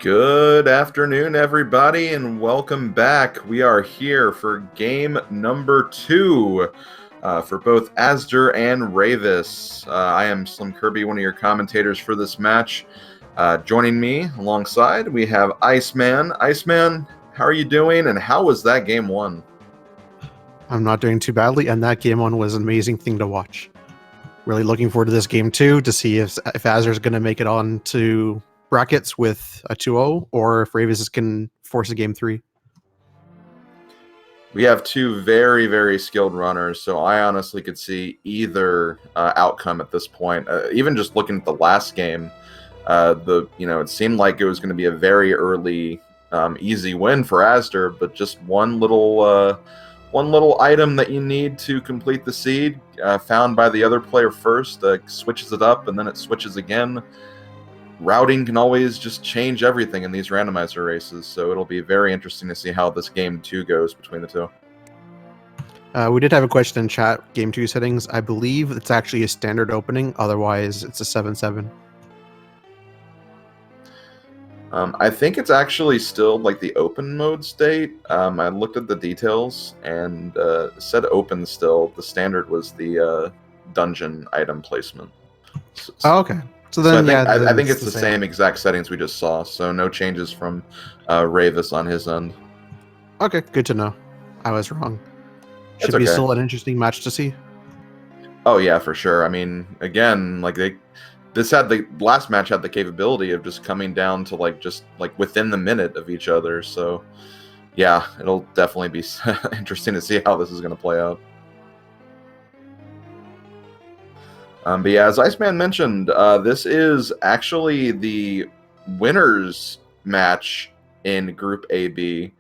Good afternoon, everybody, and welcome back. We are here for game number 2 for both Azder and Rayvis. I am Slim Kirby, one of your commentators for this match. Joining me alongside, we have Iceman. Iceman, how are you doing, and how was that game 1? I'm not doing too badly, and that game 1 was an amazing thing to watch. Really looking forward to this game 2 to see if Azder's going to make it on to brackets with a 2-0 or if Rayvis can force a game 3. We have two very, very skilled runners, so I honestly could see either outcome at this point. Even just looking at the last game, it seemed like it was going to be a very early, easy win for Azder, but just one little item that you need to complete the seed, found by the other player first, switches it up, and then it switches again. Routing can always just change everything in these randomizer races, so it'll be very interesting to see how this game 2 goes between the two. We did have a question in chat, game 2 settings. I believe it's actually a standard opening, otherwise it's a 7-7. I think it's actually still like the open mode state. I looked at the details and said open still. The standard was the dungeon item placement. Okay. So then, I think it's the same exact settings we just saw, so no changes from Rayvis on his end. Okay, good to know. I was wrong. Should be still an interesting match to see. Oh yeah, for sure. I mean, again, the last match had the capability of just coming down to just within the minute of each other. So yeah, it'll definitely be interesting to see how this is going to play out. But yeah, as Iceman mentioned, this is actually the winners match in Group AB.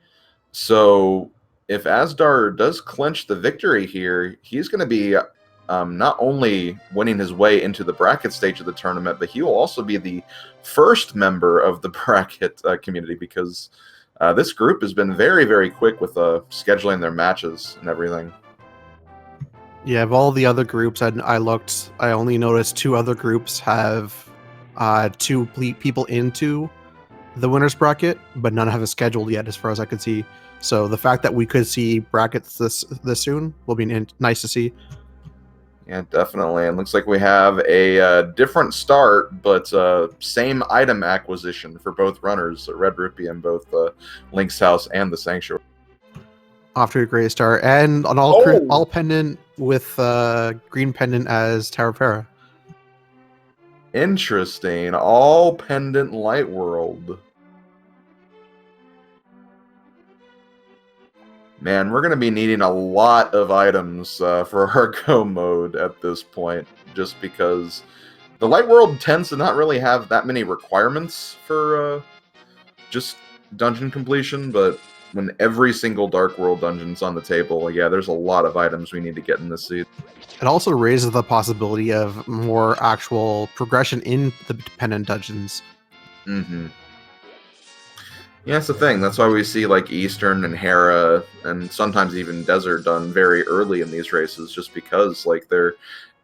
So if Azder does clinch the victory here, he's going to be not only winning his way into the bracket stage of the tournament, but he will also be the first member of the bracket community, because this group has been very, very quick with scheduling their matches and everything. Yeah, of all the other groups, I looked, I only noticed 2 other groups have 2 people into the winner's bracket, but none have it scheduled yet, as far as I could see. So the fact that we could see brackets this soon will be nice to see. Yeah, definitely. It looks like we have a different start, but same item acquisition for both runners, Red Rupee and both Link's House and the Sanctuary. Off to a great start, and an all pendant with green pendant as Tower of Hera. Interesting. All pendant Light World. Man, we're going to be needing a lot of items for our go mode at this point, just because the Light World tends to not really have that many requirements for just dungeon completion, but when every single Dark World dungeon's on the table, yeah, there's a lot of items we need to get in this seed. It also raises the possibility of more actual progression in the dependent dungeons. Mm-hmm. Yeah, that's the thing. That's why we see Eastern and Hera, and sometimes even Desert done very early in these races, just because they're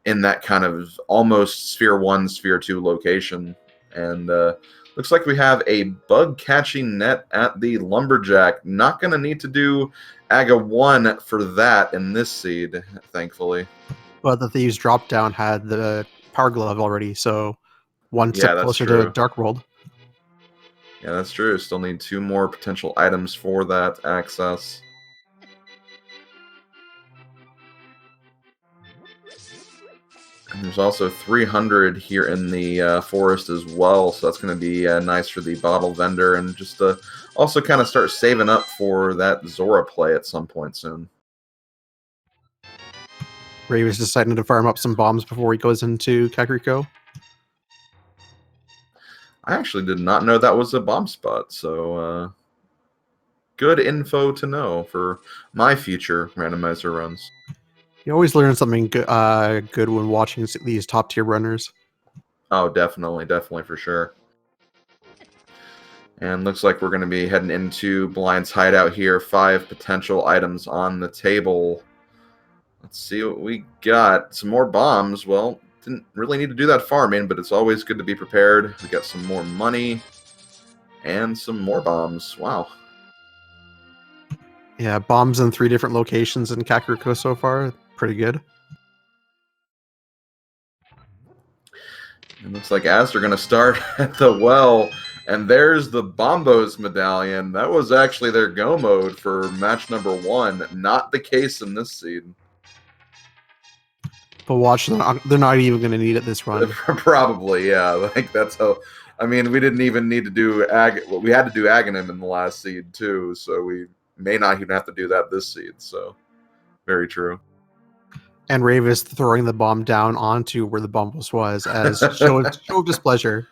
in that kind of almost Sphere 1, Sphere 2 location. And looks like we have a bug-catching net at the Lumberjack. Not going to need to do AGA 1 for that in this seed, thankfully. But the Thieves drop-down had the Power Glove already, so one step closer to Dark World. Yeah, that's true. Still need 2 more potential items for that access. And there's also 300 here in the forest as well, so that's going to be nice for the bottle vendor, and just also kind of start saving up for that Zora play at some point soon. Rayvis deciding to farm up some bombs before he goes into Kakariko. I actually did not know that was a bomb spot, so good info to know for my future randomizer runs. You always learn something good when watching these top-tier runners. Oh, definitely for sure. And looks like we're going to be heading into Blind's hideout here. 5 potential items on the table. Let's see what we got. Some more bombs. Well, didn't really need to do that farming, but it's always good to be prepared. We got some more money. And some more bombs. Wow. Yeah, bombs in 3 different locations in Kakariko so far. Pretty good. It looks like azder going to start at the well. And there's the Bombos medallion. That was actually their go mode for match number 1. Not the case in this seed. But watch, they're not even going to need it this run. Probably, yeah. Like that's how. I mean, we didn't even need to do we had to do Aghanim in the last seed too, so we may not even have to do that this seed. So, very true. And Rayvis throwing the bomb down onto where the Bombos was as show of displeasure.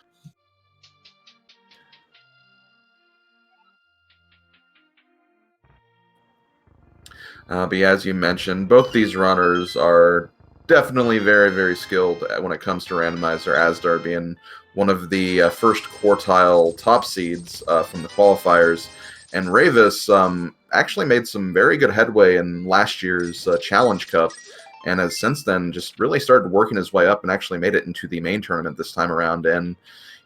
But yeah, as you mentioned, both these runners are definitely very, very skilled when it comes to Randomizer. Azder being one of the first quartile top seeds from the qualifiers, and Rayvis actually made some very good headway in last year's Challenge Cup, and has since then just really started working his way up and actually made it into the main tournament this time around. And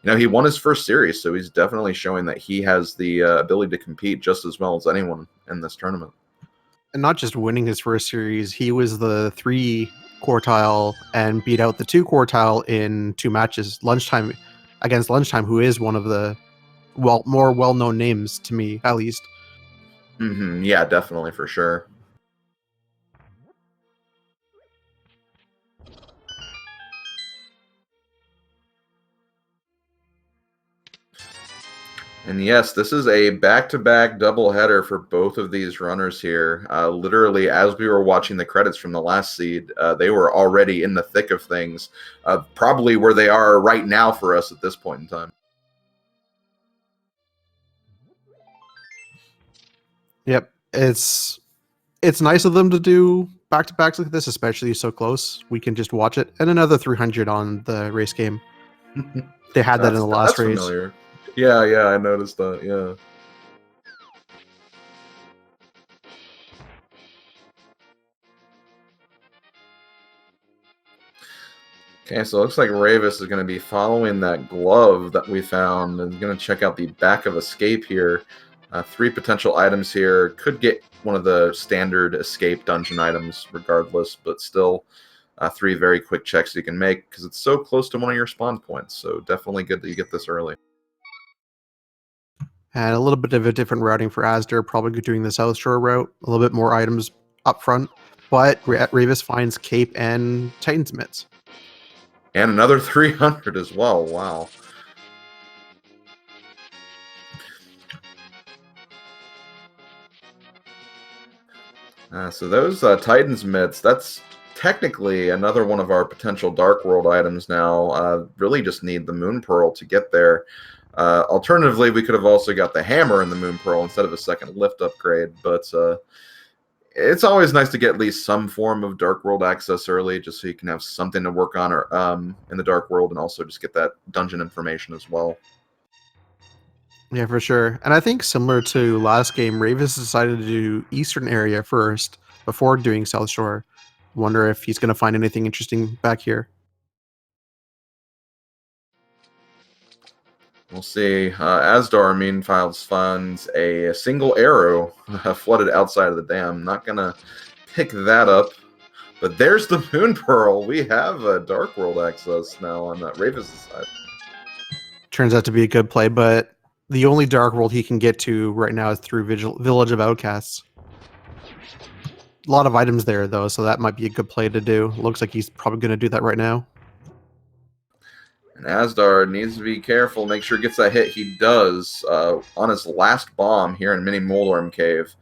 he won his first series, so he's definitely showing that he has the ability to compete just as well as anyone in this tournament. And not just winning his first series, he was the 3 quartile and beat out the 2 quartile in 2 matches. Lunchtime against Lunchtime, who is one of the more well-known names to me, at least. Yeah, definitely, for sure. And yes, this is a back-to-back doubleheader for both of these runners here. Literally, as we were watching the credits from the last seed, they were already in the thick of things, probably where they are right now for us at this point in time. Yep, it's nice of them to do back-to-backs like this, especially so close. We can just watch it. And another 300 on the race game. They had that in the last race. Familiar. Yeah, I noticed that, yeah. Okay, so it looks like Rayvis is going to be following that glove that we found and going to check out the back of Escape here. 3 potential items here. Could get one of the standard Escape dungeon items regardless, but still 3 very quick checks you can make because it's so close to one of your spawn points. So definitely good that you get this early. And a little bit of a different routing for Azder, probably doing the South Shore route. A little bit more items up front. But Rayvis finds Cape and Titan's Mitts. And another 300 as well. Wow. So those Titan's Mitts, that's technically another one of our potential Dark World items now. Really just need the Moon Pearl to get there. Alternatively, we could have also got the hammer in the Moon Pearl instead of a second lift upgrade, but it's always nice to get at least some form of Dark World access early, just so you can have something to work on in the Dark World, and also just get that dungeon information as well. Yeah, for sure. And I think similar to last game, Rayvis decided to do Eastern area first before doing South Shore. Wonder if he's going to find anything interesting back here. We'll see. Asdar, meanwhile, finds a single arrow flooded outside of the dam. Not going to pick that up. But there's the Moon Pearl. We have Dark World access now on Rayvis' side. Turns out to be a good play, but the only Dark World he can get to right now is through Village of Outcasts. A lot of items there, though, so that might be a good play to do. Looks like he's probably going to do that right now. And Asdar needs to be careful, make sure he gets that hit. He does on his last bomb here in Mini Moldorm Cave.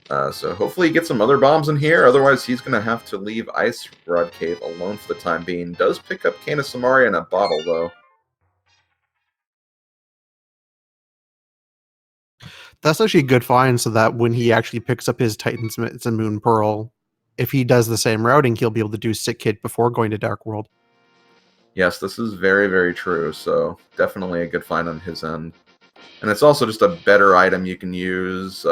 So hopefully he gets some other bombs in here. Otherwise, he's going to have to leave Ice Rod Cave alone for the time being. Does pick up Cane of Samaria in a bottle, though. That's actually a good find, so that when he actually picks up his Titan's Mitts and Moon Pearl, if he does the same routing, he'll be able to do Sick Kid before going to Dark World. Yes, this is very, very true. So definitely a good find on his end. And it's also just a better item you can use.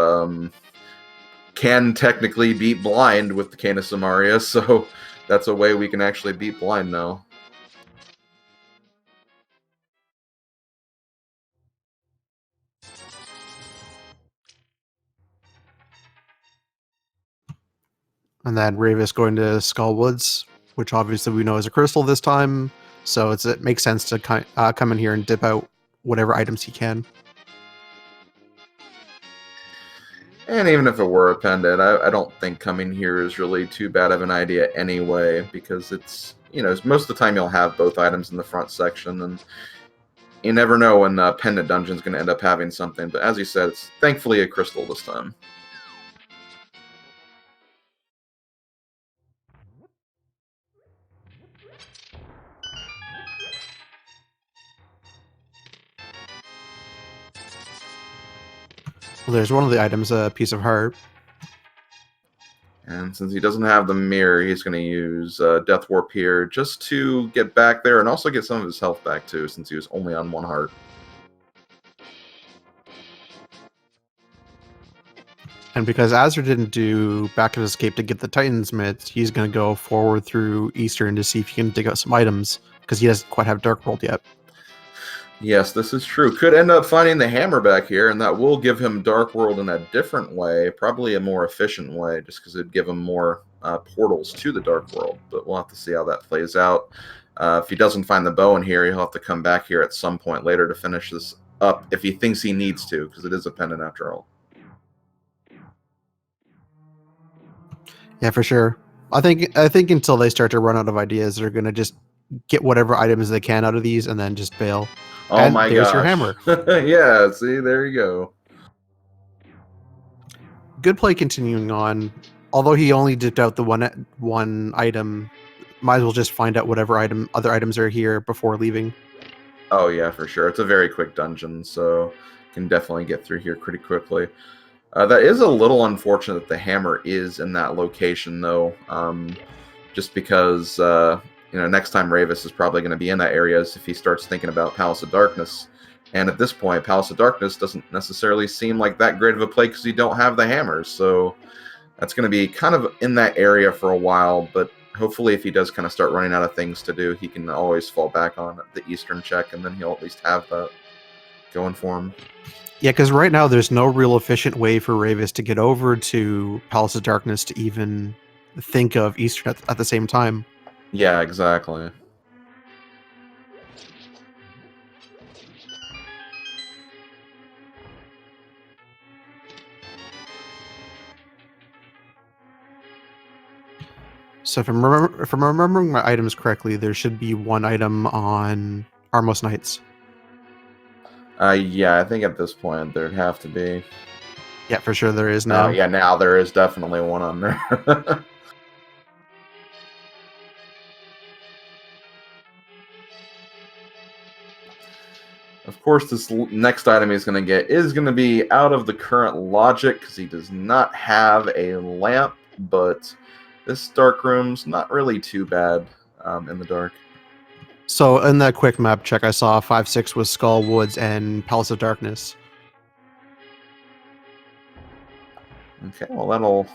Can technically beat Blind with the Cane of Samaria, so that's a way we can actually beat Blind now. And then Rayvis going to Skull Woods, which obviously we know is a crystal this time. So it makes sense to come in here and dip out whatever items he can. And even if it were a pendant, I don't think coming here is really too bad of an idea anyway, because it's, most of the time you'll have both items in the front section, and you never know when the pendant dungeon's going to end up having something. But as you said, it's thankfully a crystal this time. Well, there's one of the items, a piece of heart. And since he doesn't have the mirror, he's going to use Death Warp here just to get back there and also get some of his health back too, since he was only on 1 heart. And because Azder didn't do Back of Escape to get the Titan's Myth, he's going to go forward through Eastern to see if he can dig out some items, because he doesn't quite have Dark World yet. Yes, this is true. Could end up finding the hammer back here, and that will give him Dark World in a different way, probably a more efficient way, just because it'd give him more portals to the Dark World. But we'll have to see how that plays out. If he doesn't find the bow in here, he'll have to come back here at some point later to finish this up if he thinks he needs to, because it is a pendant after all. Yeah, for sure. I think until they start to run out of ideas, they're going to just get whatever items they can out of these and then just bail. Oh and my there's gosh. your hammer. Yeah, see, there you go. Good play continuing on. Although he only dipped out the one item, might as well just find out whatever other items are here before leaving. Oh yeah, for sure. It's a very quick dungeon, so can definitely get through here pretty quickly. That is a little unfortunate that the hammer is in that location, though, just because next time Rayvis is probably going to be in that area is if he starts thinking about Palace of Darkness. And at this point, Palace of Darkness doesn't necessarily seem like that great of a play because you don't have the hammers. So that's going to be kind of in that area for a while. But hopefully if he does kind of start running out of things to do, he can always fall back on the Eastern check, and then he'll at least have that going for him. Yeah, because right now there's no real efficient way for Rayvis to get over to Palace of Darkness to even think of Eastern at the same time. Yeah, exactly. So if I'm remembering my items correctly, there should be one item on Armos Knights. Yeah, I think at this point there'd have to be. Yeah, for sure there is now. Yeah, now there is definitely one on there. Of course, this next item he's going to get is going to be out of the current logic because he does not have a lamp, but this dark room's not really too bad in the dark. So in that quick map check, I saw 5-6 was Skull Woods and Palace of Darkness. Okay, well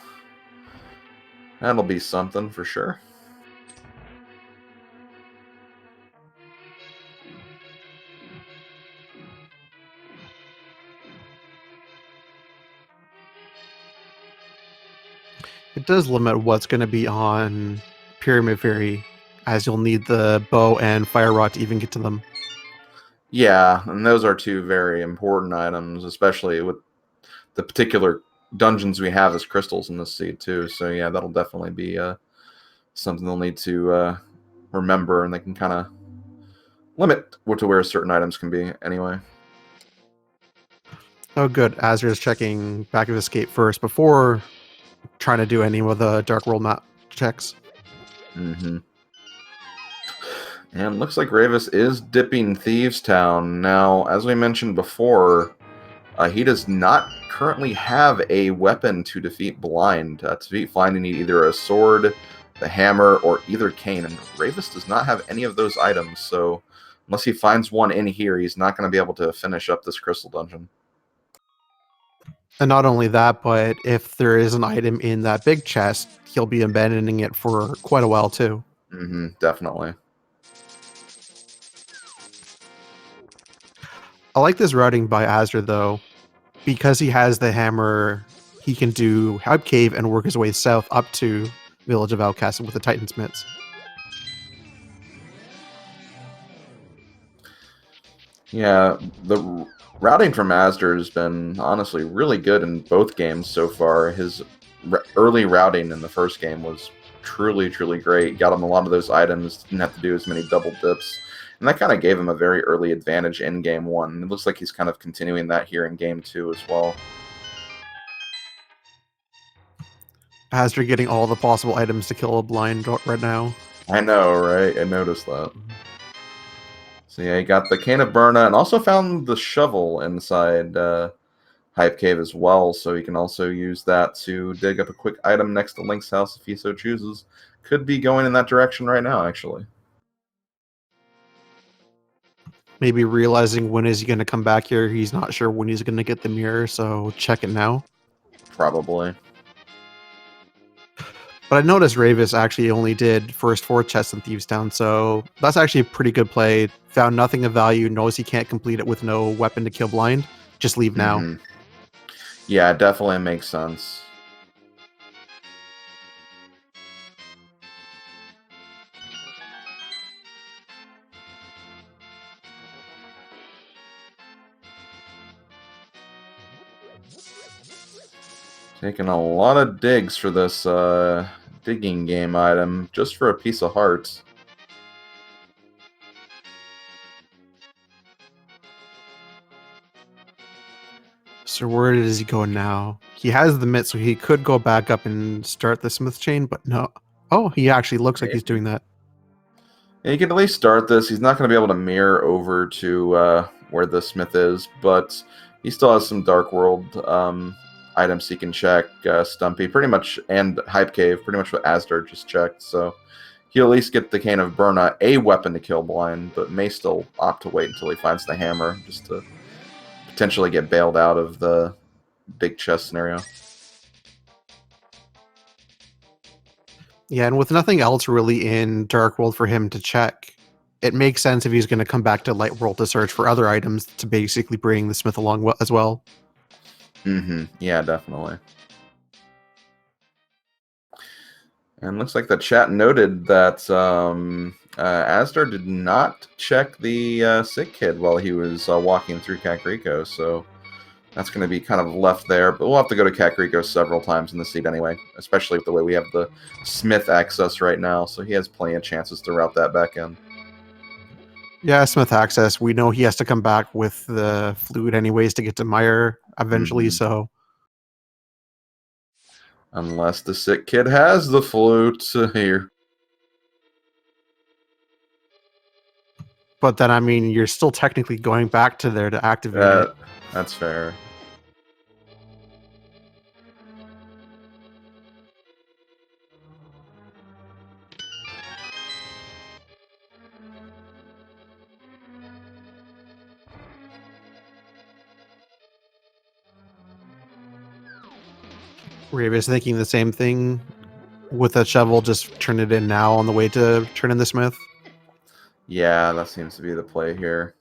that'll be something for sure. It does limit what's going to be on Pyramid Fairy, as you'll need the bow and fire rod to even get to them. Yeah, and those are two very important items, especially with the particular dungeons we have as crystals in this seed too. So yeah, that'll definitely be something they'll need to remember, and they can kind of limit to where certain items can be anyway. Oh, good. Azir is checking Back of Escape first before trying to do any of the Dark World map checks. Mm-hmm. And looks like Rayvis is dipping Thieves Town. Now, as we mentioned before, he does not currently have a weapon to defeat Blind. To defeat Blind, you need either a sword, the hammer, or either cane. And Rayvis does not have any of those items, so unless he finds one in here, he's not going to be able to finish up this crystal dungeon. And not only that, but if there is an item in that big chest, he'll be abandoning it for quite a while too. Mm-hmm, definitely. I like this routing by Azder though. Because he has the hammer, he can do Hype Cave and work his way south up to Village of Outcasts with the Titansmiths. Yeah, the routing from Azder has been honestly really good in both games so far. His early routing in the first game was truly, truly great. Got him a lot of those items, didn't have to do as many double dips. And that kind of gave him a very early advantage in Game 1. It looks like he's kind of continuing that here in Game 2 as well. Azder getting all the possible items to kill a blind right now. I know, right? I noticed that. So yeah, he got the Cane of Burna and also found the shovel inside Hype Cave as well, so he can also use that to dig up a quick item next to Link's house if he so chooses. Could be going in that direction right now, actually. Maybe realizing when is he going to come back here. He's not sure when he's going to get the mirror, so check it now. Probably. But I noticed Rayvis actually only did first 4 chests in Thieves Town, so that's actually a pretty good play. Found nothing of value, knows he can't complete it with no weapon to kill blind. Just leave now. Yeah, it definitely makes sense. Taking a lot of digs for this digging game item, just for a piece of heart. So where does he go now? He has the mitt, so he could go back up and start the smith chain, but no. Oh, he actually looks like he's doing that. Yeah, you can at least start this. He's not going to be able to mirror over to where the smith is, but he still has some Dark World items he can check. Stumpy, pretty much, and Hype Cave, pretty much what Azder just checked. So he'll at least get the Cane of Burna, a weapon to kill blind, but may still opt to wait until he finds the hammer, just to potentially get bailed out of the big chest scenario. Yeah, and with nothing else really in Dark World for him to check, it makes sense if he's going to come back to Light World to search for other items to basically bring the smith along as well. Yeah, definitely. And looks like the chat noted that Azder did not check the sick kid while he was walking through Kakariko, so that's going to be kind of left there. But we'll have to go to Kakariko several times in the seed anyway, especially with the way we have the Smith access right now, so he has plenty of chances to route that back in. Yeah, Smith access. We know he has to come back with the fluid anyways to get to Meyer eventually, so... Unless the sick kid has the flute here. But then, I mean, you're still technically going back to there to activate it. That's fair. Rayvis thinking the same thing with a shovel, just turn it in now on the way to turn in the smith. Yeah, that seems to be the play here.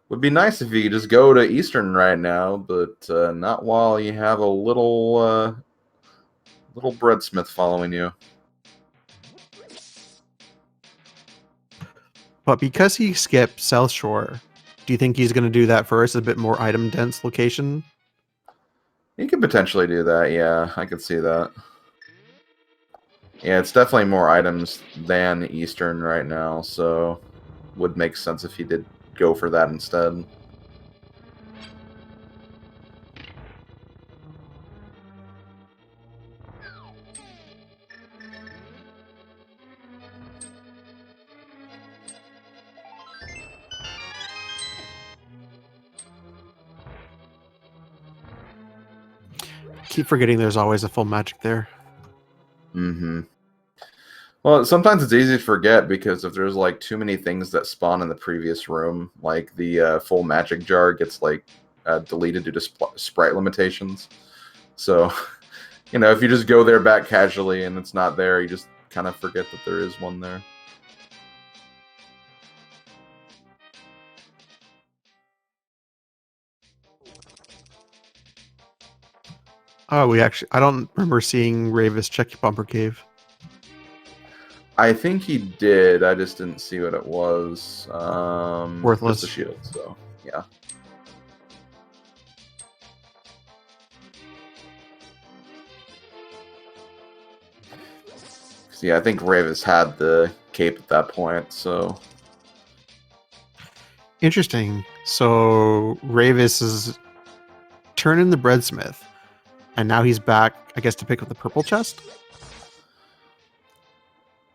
Would be nice if you could just go to Eastern right now, but not while you have a little breadsmith following you. But because he skipped South Shore, do you think he's going to do that first, a bit more item-dense location? He could potentially do that, yeah. I could see that. Yeah, it's definitely more items than Eastern right now, so would make sense if he did go for that instead. Keep forgetting there's always a full magic there. Well, sometimes it's easy to forget because if there's like too many things that spawn in the previous room, like the full magic jar gets like deleted due to sprite limitations. So, you know, if you just go there back casually and it's not there, you just kind of forget that there is one there. Oh, I don't remember seeing Rayvis check Bumper Cave. I think he did. I just didn't see what it was. Worthless. Just a shield. So yeah. So, yeah, I think Rayvis had the cape at that point. So Interesting. So Rayvis is turning the breadsmith, and now he's back, I guess, to pick up the purple chest.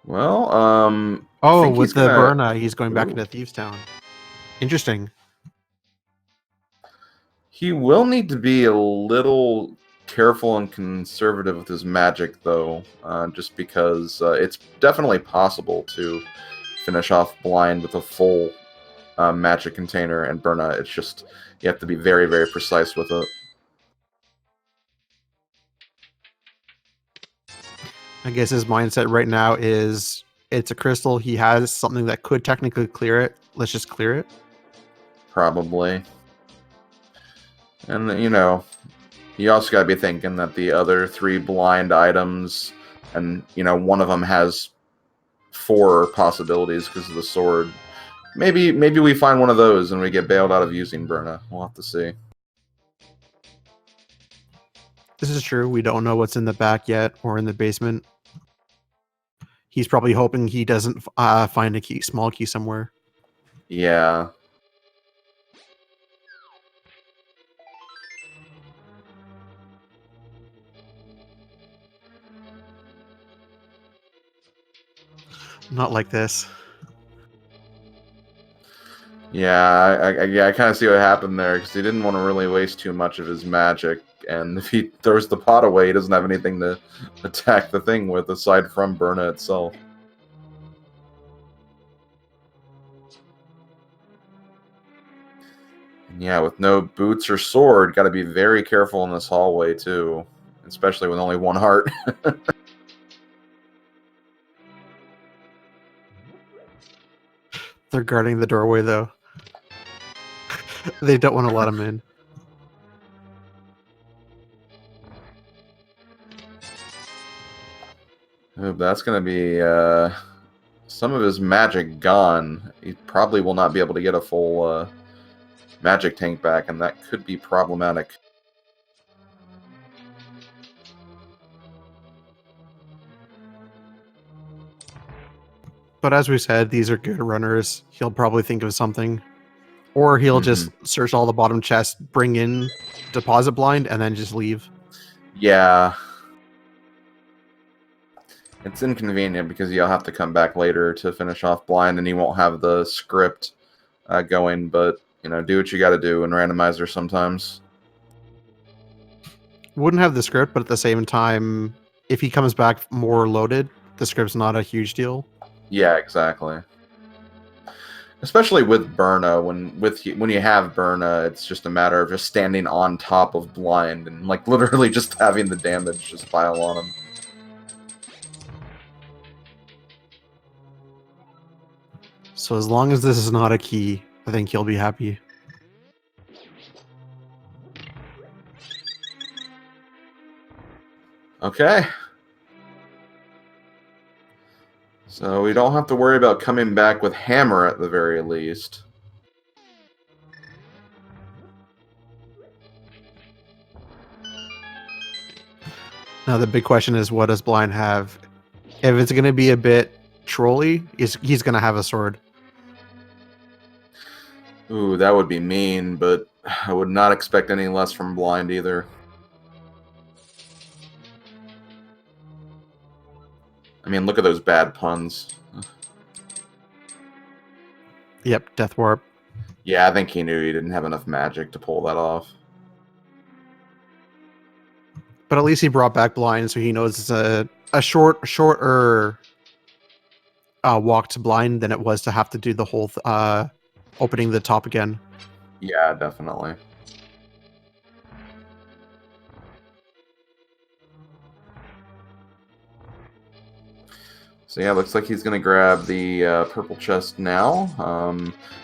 well, I Oh, think with he's the gonna. Burna, he's going back Ooh. into Thieves Town. Interesting. He will need to be a little careful and conservative with his magic, though, just because it's definitely possible to finish off blind with a full magic container and Burna. It's just you have to be very, very precise with it. I guess his mindset right now is it's a crystal. He has something that could technically clear it. Let's just clear it. Probably. And, you know, you also got to be thinking that the other 3 blind items, and, you know, one of them has 4 possibilities because of the sword. Maybe we find one of those and we get bailed out of using Burna. We'll have to see. This is true. We don't know what's in the back yet or in the basement. He's probably hoping he doesn't find a key, small key somewhere. Yeah. Not like this. Yeah, I kind of see what happened there, because he didn't want to really waste too much of his magic, and if he throws the pot away, he doesn't have anything to attack the thing with, aside from Burna itself. And yeah, with no boots or sword, got to be very careful in this hallway, too, especially with only 1 heart. They're guarding the doorway, though. They don't want to let him in. That's going to be some of his magic gone. He probably will not be able to get a full magic tank back, and that could be problematic. But as we said, these are good runners. He'll probably think of something. Or he'll just search all the bottom chests, bring in deposit blind, and then just leave. Yeah. It's inconvenient because you'll have to come back later to finish off blind, and you won't have the script going, but, you know, do what you got to do in Randomizer sometimes. Wouldn't have the script, but at the same time, if he comes back more loaded, the script's not a huge deal. Yeah, exactly. Especially with Burna, when you have Burna, it's just a matter of just standing on top of blind and, like, literally just having the damage just pile on him. So as long as this is not a key, I think he'll be happy. Okay. So we don't have to worry about coming back with Hammer at the very least. Now the big question is, what does blind have? If it's going to be a bit trolly, he's going to have a sword. Ooh, that would be mean, but I would not expect any less from blind either. I mean, look at those bad puns. Yep, Death Warp. Yeah, I think he knew he didn't have enough magic to pull that off. But at least he brought back blind, so he knows it's a shorter walk to blind than it was to have to do the whole opening the top again. Yeah, definitely. So yeah, looks like he's going to grab the purple chest now.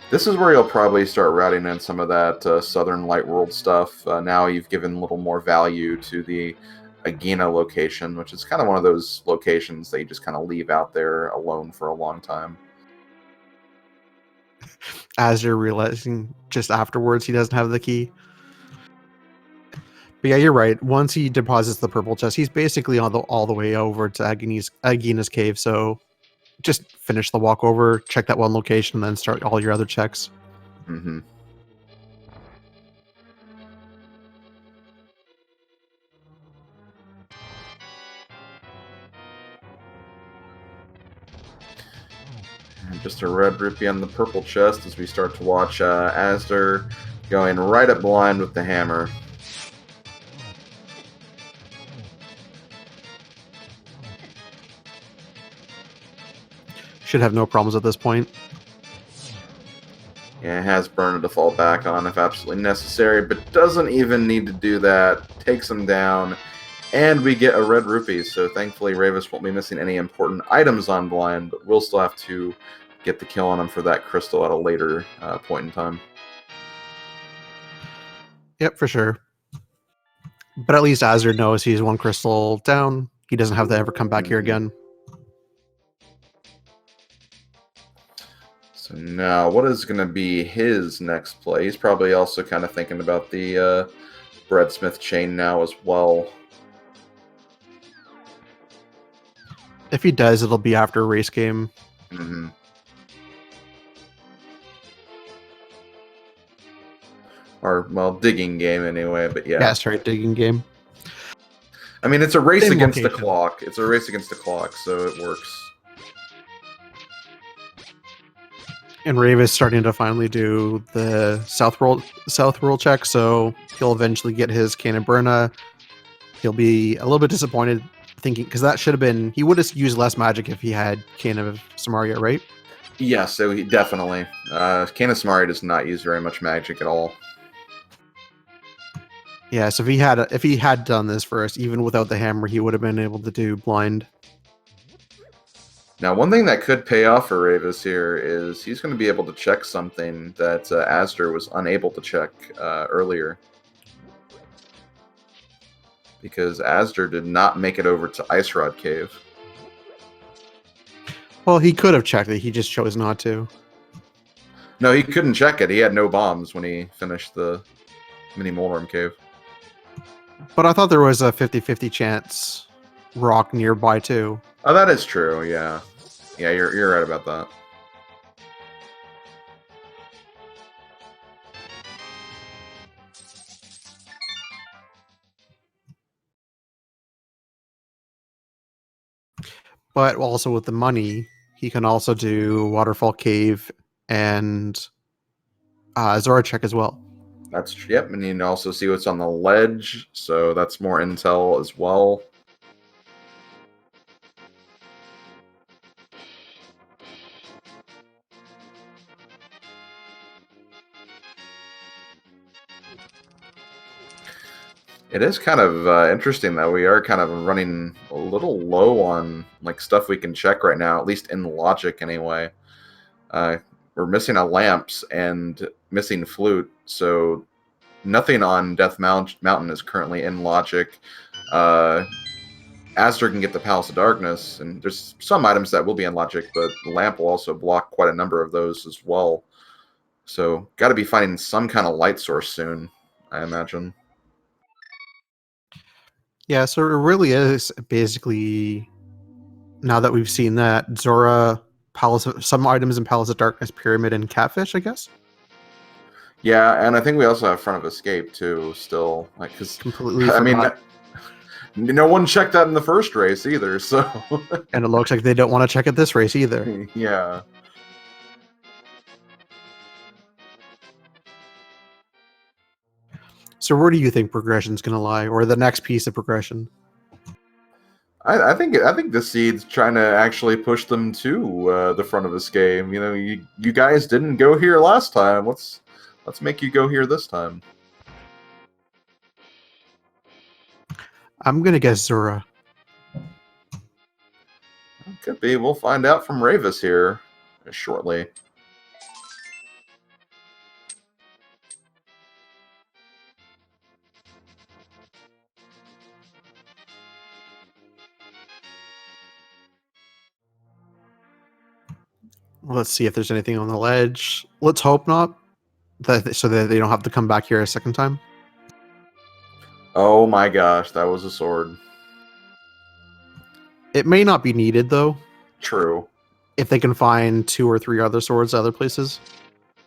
This is where you'll probably start routing in some of that Southern Light World stuff. Now you've given a little more value to the Agena location, which is kind of one of those locations that you just kind of leave out there alone for a long time. As you're realizing just afterwards he doesn't have the key. But yeah, you're right. Once he deposits the purple chest, he's basically all the way over to Agena's cave. So just finish the walk over, check that one location, and then start all your other checks. Mm-hmm. And just a red rupee on the purple chest as we start to watch Azder going right up blind with the hammer. Should have no problems at this point. Yeah, has Burner to fall back on if absolutely necessary, but doesn't even need to do that. Takes him down, and we get a red rupee. So thankfully, Rayvis won't be missing any important items on blind, but we'll still have to get the kill on him for that crystal at a later point in time. Yep, for sure. But at least Azzer knows he's one crystal down. He doesn't have to ever come back here again. So now, what is going to be his next play? He's probably also kind of thinking about the Breadsmith chain now as well. If he does, it'll be after a race game. Mm-hmm. Or, well, digging game anyway, but yeah. Yeah, sorry, digging game. I mean, it's a race Same against location. the clock. It's a race against the clock, so it works. And Rayvis starting to finally do the South World check, so he'll eventually get his Cannon Burna. He'll be a little bit disappointed, thinking because that should have been he would have used less magic if he had Cannon of Samaria, right? Yeah, so he definitely. Cannon Samaria does not use very much magic at all. Yeah, so if he had done this first, even without the hammer, he would have been able to do blind. Now, one thing that could pay off for Rayvis here is he's going to be able to check something that Azder was unable to check earlier. Because Azder did not make it over to Ice Rod Cave. Well, he could have checked it. He just chose not to. No, he couldn't check it. He had no bombs when he finished the mini Molorm Cave. But I thought there was a 50-50 chance rock nearby, too. Oh, that is true, yeah. Yeah, you're right about that. But also with the money, he can also do Waterfall Cave and Zora check as well. That's, yep, and you can also see what's on the ledge, so that's more intel as well. It is kind of interesting that we are kind of running a little low on like stuff we can check right now, at least in logic anyway. We're missing a lamps and missing flute, so nothing on Death Mountain is currently in logic. Azder can get the Palace of Darkness, and there's some items that will be in logic, but the lamp will also block quite a number of those as well. So got to be finding some kind of light source soon, I imagine. Yeah, so it really is basically, now that we've seen that, Zora, some items in Palace of Darkness, Pyramid, and Catfish, I guess? Yeah, and I think we also have Front of Escape, too, still. Like, because, Completely I mean, forgot. no one checked that in the first race either, so... And it looks like they don't want to check at this race either. Yeah. So where do you think progression's going to lie, or the next piece of progression? I think the seed's trying to actually push them to the front of this game. You know, you guys didn't go here last time. Let's make you go here this time. I'm going to guess Zora. Could be. We'll find out from Rayvis here shortly. Let's see if there's anything on the ledge. Let's hope not. So that they don't have to come back here a second time. Oh my gosh, that was a sword. It may not be needed though, True. if they can find 2 or 3 other swords other places.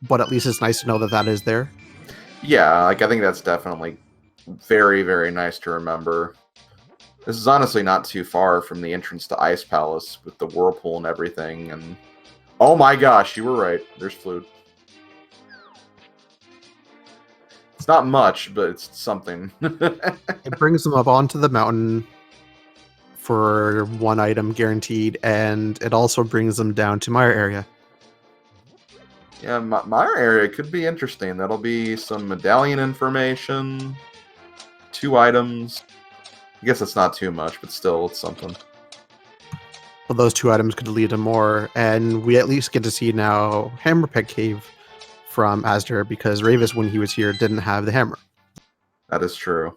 But at least it's nice to know that that is there. Yeah, like I think that's definitely very, very nice to remember. This is honestly not too far from the entrance to Ice Palace with the whirlpool and everything. And oh my gosh, you were right. There's flute. It's not much, but it's something. It brings them up onto the mountain for 1 item guaranteed, and it also brings them down to my area. Yeah, my area could be interesting. That'll be some medallion information, 2 items. I guess it's not too much, but still, it's something. Well, those 2 items could lead to more, and we at least get to see now Hammerpeg Cave from Azder, because Rayvis, when he was here, didn't have the hammer. That is true.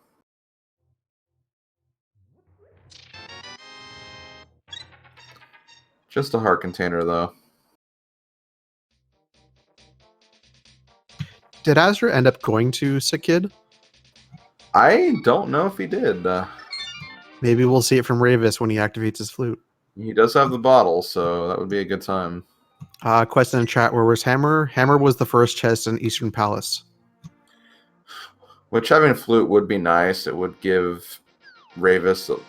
Just a heart container, though. Did Azder end up going to Sick Kid? I don't know if he did. Maybe we'll see it from Rayvis when he activates his flute. He does have the bottle, so that would be a good time. Question in chat, where was Hammer? Hammer was the first chest in Eastern Palace. Which having a flute would be nice. It would give Rayvis a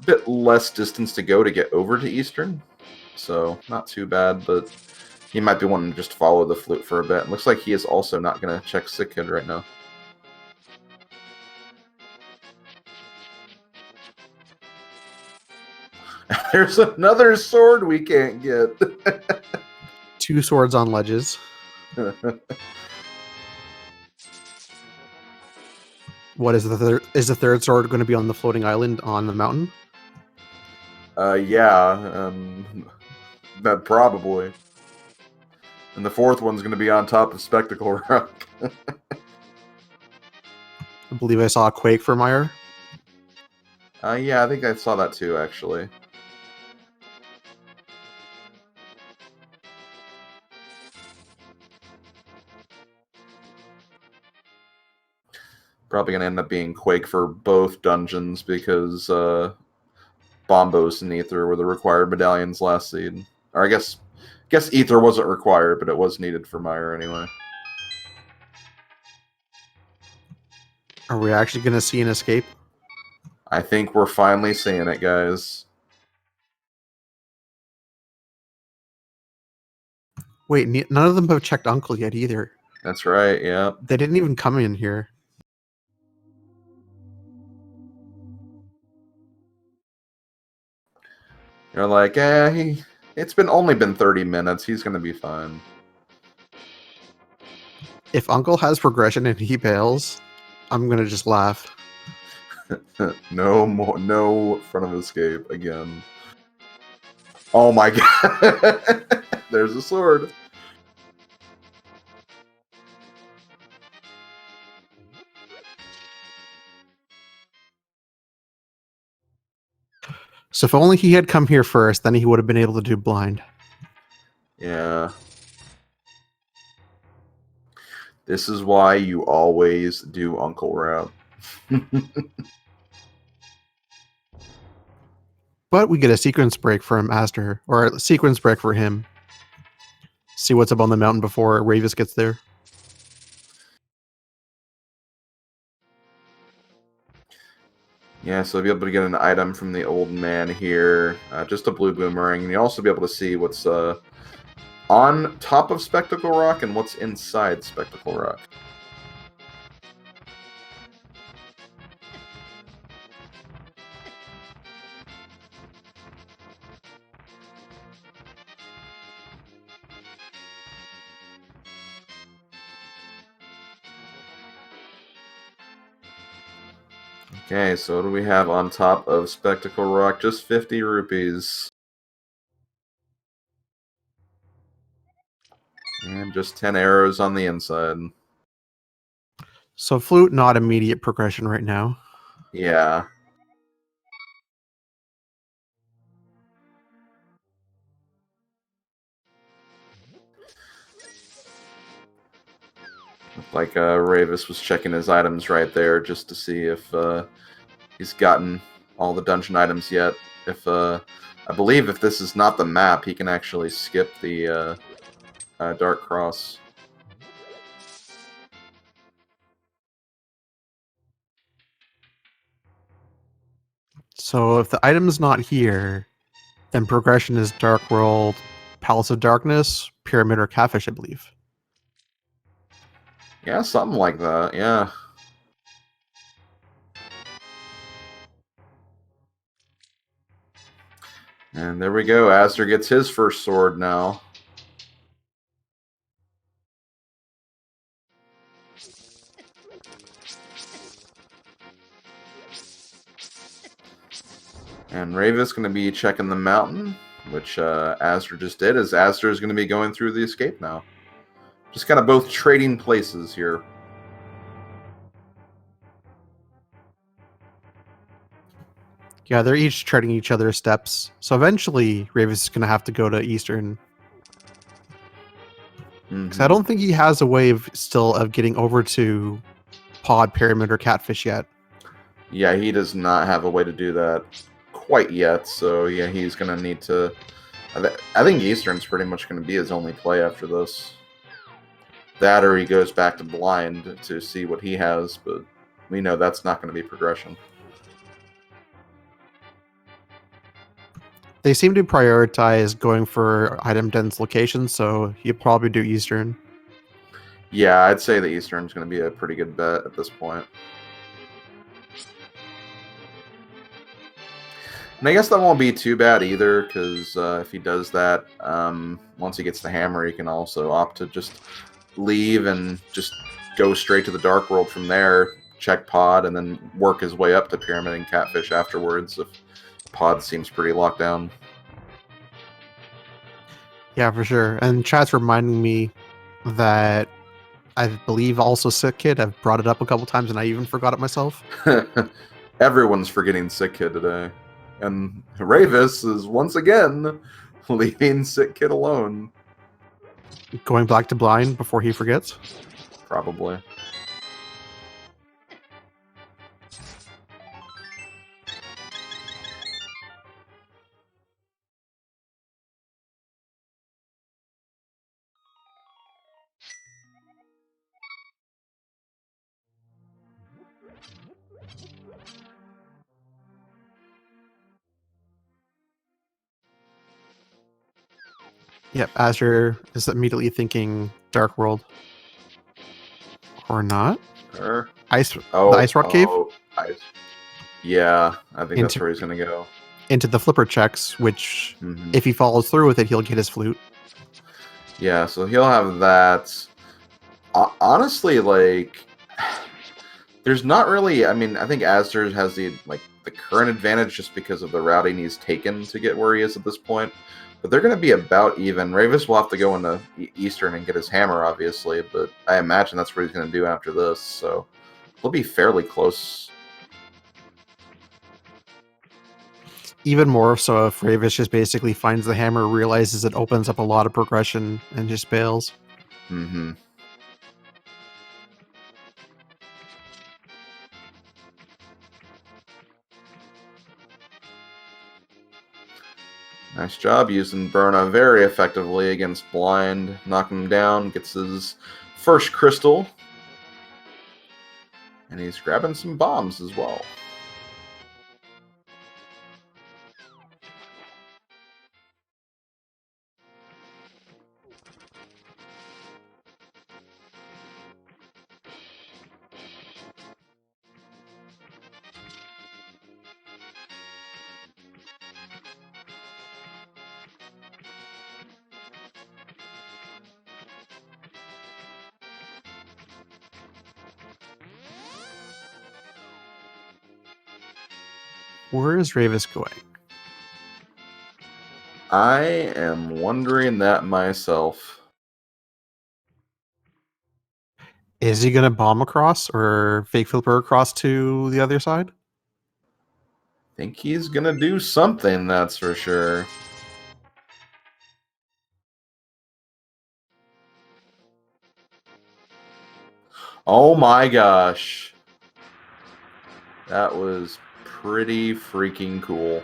bit less distance to go to get over to Eastern. So, not too bad, but he might be wanting to just follow the flute for a bit. Looks like he is also not going to check Sick Kid right now. There's another sword we can't get. 2 swords on ledges. What is the third? Is the third sword going to be on the floating island on the mountain? Yeah, that probably. And the 4th one's going to be on top of Spectacle Rock. I believe I saw a Quake for Meyer. Yeah, I think I saw that too, actually. Probably going to end up being Quake for both dungeons because Bombos and Ether were the required medallions last seed. Or I guess Ether wasn't required, but it was needed for Meyer anyway. Are we actually going to see an escape? I think we're finally seeing it, guys. Wait, none of them have checked Uncle yet either. That's right, yeah. They didn't even come in here. You're like, it's only been 30 minutes. He's going to be fine. If Uncle has progression and he bails, I'm going to just laugh. No front of escape again. Oh my god. There's a sword. So if only he had come here first, then he would have been able to do blind. Yeah. This is why you always do Uncle route. But we get a sequence break from Aster, or a sequence break for him. See what's up on the mountain before Rayvis gets there. Yeah, so you'll be able to get an item from the old man here. Just a blue boomerang. And you'll also be able to see what's on top of Spectacle Rock and what's inside Spectacle Rock. Okay, so what do we have on top of Spectacle Rock? Just 50 rupees. Just 10 arrows on the inside. So flute, not immediate progression right now. Yeah. Looked like Rayvis was checking his items right there just to see if he's gotten all the dungeon items yet. If I believe if this is not the map, he can actually skip the Dark Cross. So if the item's not here, then progression is Dark World, Palace of Darkness, Pyramid, or Catfish, I believe. Yeah, something like that, yeah. And there we go. Azder gets his first sword now. And Rayvis going to be checking the mountain, which Azder just did, as Azder is going to be going through the escape now. Just kind of both trading places here. Yeah, they're each treading each other's steps. So eventually, Rayvis is going to have to go to Eastern. Because I don't think he has a way of getting over to Pod, Pyramid, or Catfish yet. Yeah, he does not have a way to do that quite yet. So yeah, he's going to need to... I think Eastern's pretty much going to be his only play after this. That or he goes back to Blind to see what he has, but we know that's not going to be progression. They seem to prioritize going for item dense locations, so he'll probably do Eastern. Yeah, I'd say the Eastern's going to be a pretty good bet at this point. And I guess that won't be too bad either, because if he does that, once he gets the hammer, he can also opt to just leave and just go straight to the Dark World from there, check Pod, and then work his way up to Pyramid and Catfish afterwards if Pod seems pretty locked down. Yeah, for sure. And chat's reminding me that I believe also Sick Kid. I've brought it up a couple times and I even forgot it myself. Everyone's forgetting Sick Kid today. And Rayvis is once again leaving Sick Kid alone. Going back to Blind before he forgets? Probably. Yep, Azure is immediately thinking Dark World. Or not? Sure. The Ice Rock Cave? Ice. Yeah, I think that's where he's going to go. Into the Flipper checks, which, if he follows through with it, he'll get his flute. Yeah, so he'll have that. Honestly, like, there's not really... I mean, I think Azder has the current advantage just because of the routing he's taken to get where he is at this point. But they're going to be about even. Rayvis will have to go into Eastern and get his hammer, obviously, but I imagine that's what he's going to do after this, so they'll be fairly close. Even more so if Rayvis just basically finds the hammer, realizes it opens up a lot of progression, and just bails. Nice job using Berna very effectively against Blind. Knocking him down, gets his first crystal. And he's grabbing some bombs as well. Where is Rayvis going? I am wondering that myself. Is he going to bomb across or fake flipper across to the other side? Think he's gonna do something, that's for sure. Oh my gosh. That was pretty freaking cool.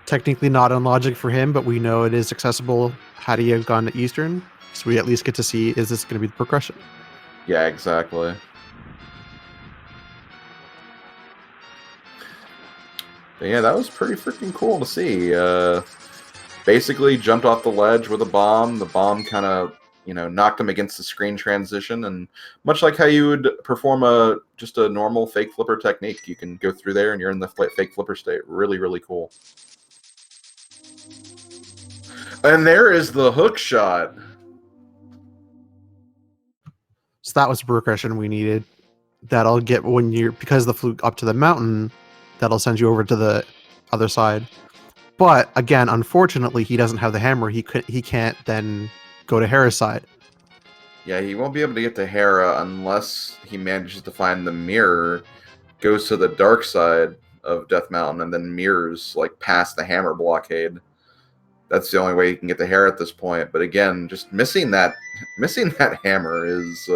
Technically not on logic for him, but we know it is accessible had he have gone to Eastern. So we at least get to see, is this going to be the progression? Yeah, exactly. But yeah, that was pretty freaking cool to see. Basically jumped off the ledge with a bomb. The bomb kind of, knocked him against the screen transition, and much like how you would perform just a normal fake flipper technique, you can go through there and you're in the fake flipper state. Really, really cool. And there is the hook shot. So that was the progression we needed. That'll get when you're, because the fluke up to the mountain, that'll send you over to the other side. But again, unfortunately, he doesn't have the hammer. He can't then go to Hera's side. Yeah, he won't be able to get to Hera unless he manages to find the mirror, goes to the dark side of Death Mountain, and then mirrors like past the hammer blockade. That's the only way you can get to Hera at this point. But again, just missing that hammer is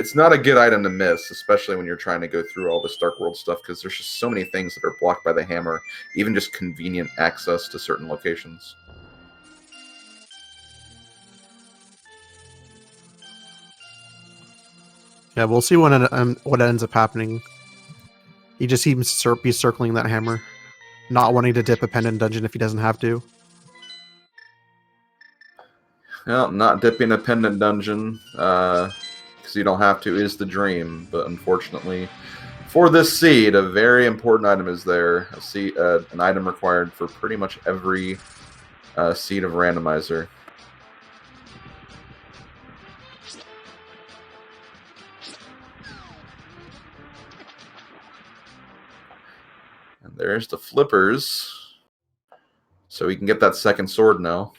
it's not a good item to miss, especially when you're trying to go through all this Dark World stuff, because there's just so many things that are blocked by the hammer, even just convenient access to certain locations. Yeah, we'll see what ends up happening. He just seems to be circling that hammer, not wanting to dip a pendant dungeon if he doesn't have to. Well, not dipping a pendant dungeon, because you don't have to, is the dream. But unfortunately, for this seed, a very important item is there. An item required for pretty much every seed of Randomizer. And there's the flippers. So we can get that second sword now.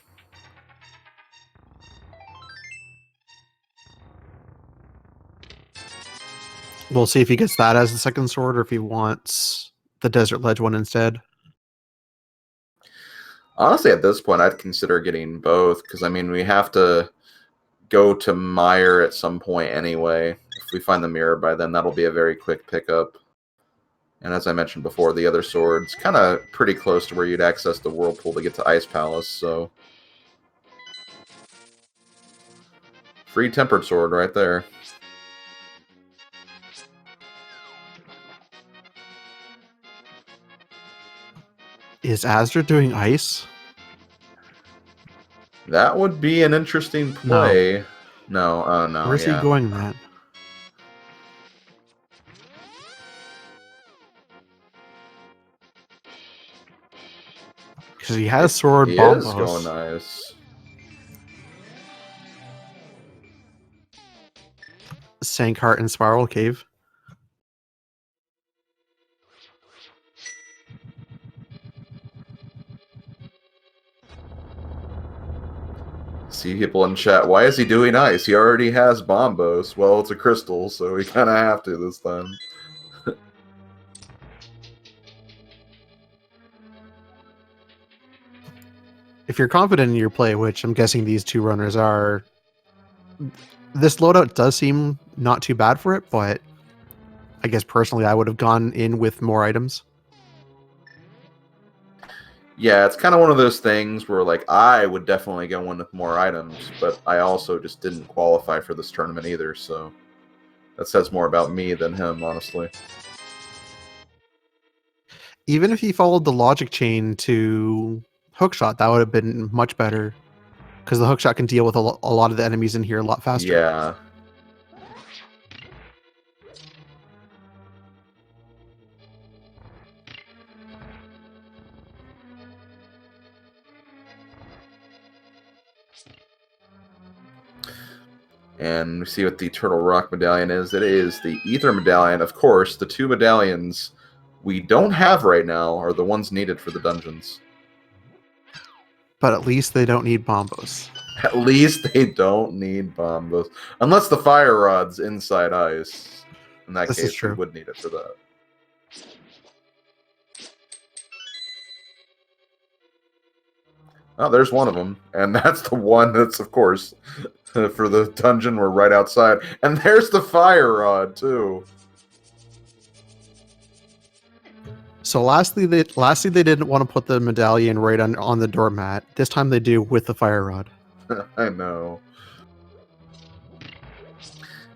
We'll see if he gets that as the second sword or if he wants the Desert Ledge one instead. Honestly, at this point, I'd consider getting both, because, I mean, we have to go to Mire at some point anyway. If we find the mirror by then, that'll be a very quick pickup. And as I mentioned before, the other sword's kind of pretty close to where you'd access the Whirlpool to get to Ice Palace, so... Free Tempered Sword right there. Is Azder doing ice? That would be an interesting play. No, no, Where's he going then? Because he has sword He bombos. is going nice. Sankheart and Spiral Cave. See people in chat, why is he doing ice? He already has Bombos. Well, it's a crystal, so we kind of have to this time. If you're confident in your play, which I'm guessing these two runners are, this loadout does seem not too bad for it, but I guess personally I would have gone in with more items. Yeah, it's kind of one of those things where, like, I would definitely go in with more items, but I also just didn't qualify for this tournament either, so that says more about me than him, honestly. Even if he followed the logic chain to hookshot, that would have been much better, because the hookshot can deal with a lot of the enemies in here a lot faster. Yeah. And we see what the Turtle Rock medallion is. It is the Ether medallion. Of course, the 2 medallions we don't have right now are the ones needed for the dungeons. But at least they don't need bombos. At least they don't need bombos. Unless the fire rod's inside ice. In that This is case, we true. would need it for that. Oh, there's one of them. And that's the one that's, of course, for the dungeon we're right outside. And there's the fire rod, too. So lastly, they didn't want to put the medallion right on the doormat. This time they do with the fire rod. I know.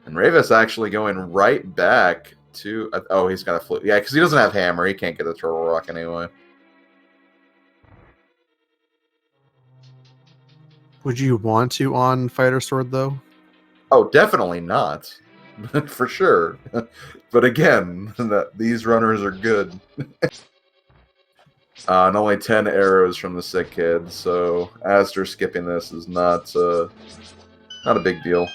And Rayvis actually going right back to... Oh, he's got a flip. Yeah, because he doesn't have hammer. He can't get the Turtle Rock anyway. Would you want to on Fighter Sword, though? Oh, definitely not. For sure. But again, these runners are good. And only 10 arrows from the sick kid, so azder skipping this is not a big deal.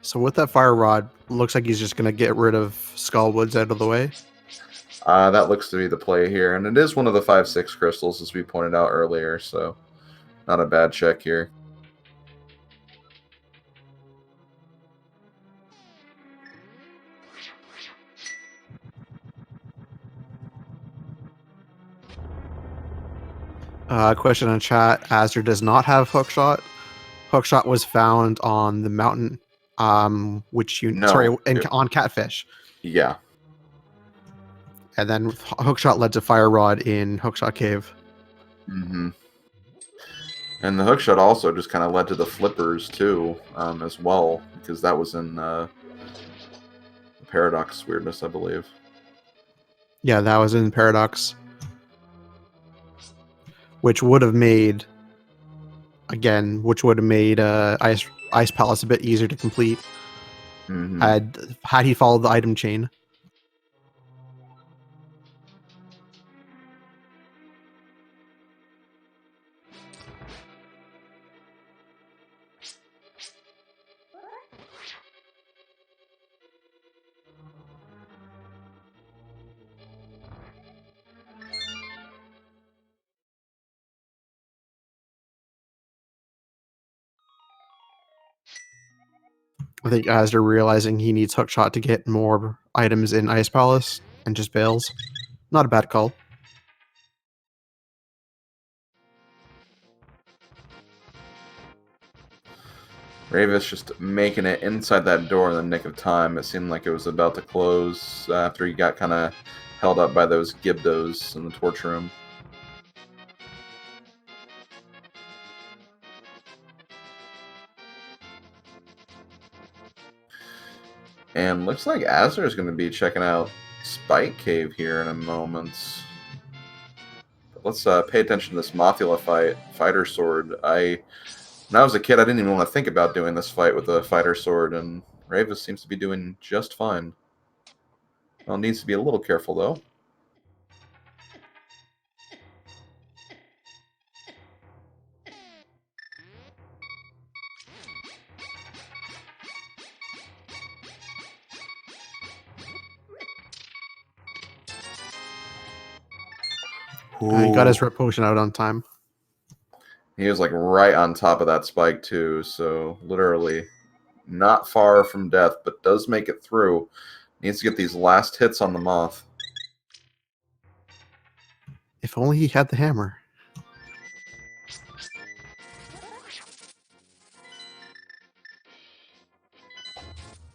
So with that fire rod, looks like he's just going to get rid of Skullwoods out of the way. That looks to be the play here, and it is one of the 5/6 crystals, as we pointed out earlier, so not a bad check here. Question in chat: Azder does not have hookshot. Hookshot was found on the mountain, on Catfish. Yeah. And then hookshot led to fire rod in Hookshot Cave. Mm-hmm. And the hookshot also just kind of led to the flippers too, as well, because that was in Paradox Weirdness, I believe. Yeah, that was in Paradox. Which would have made Ice Palace a bit easier to complete. Mm-hmm. Had he followed the item chain. I think Azder realizing he needs hookshot to get more items in Ice Palace and just bails. Not a bad call. Rayvis just making it inside that door in the nick of time. It seemed like it was about to close after he got kind of held up by those Gibdos in the torch room. And looks like Azder is going to be checking out Spike Cave here in a moment. But let's pay attention to this Mothula fighter sword. When I was a kid, I didn't even want to think about doing this fight with a fighter sword, and Rayvis seems to be doing just fine. Well, needs to be a little careful, though. He got his rep potion out on time. He was like right on top of that spike too, so literally not far from death, but does make it through. Needs to get these last hits on the moth. If only he had the hammer.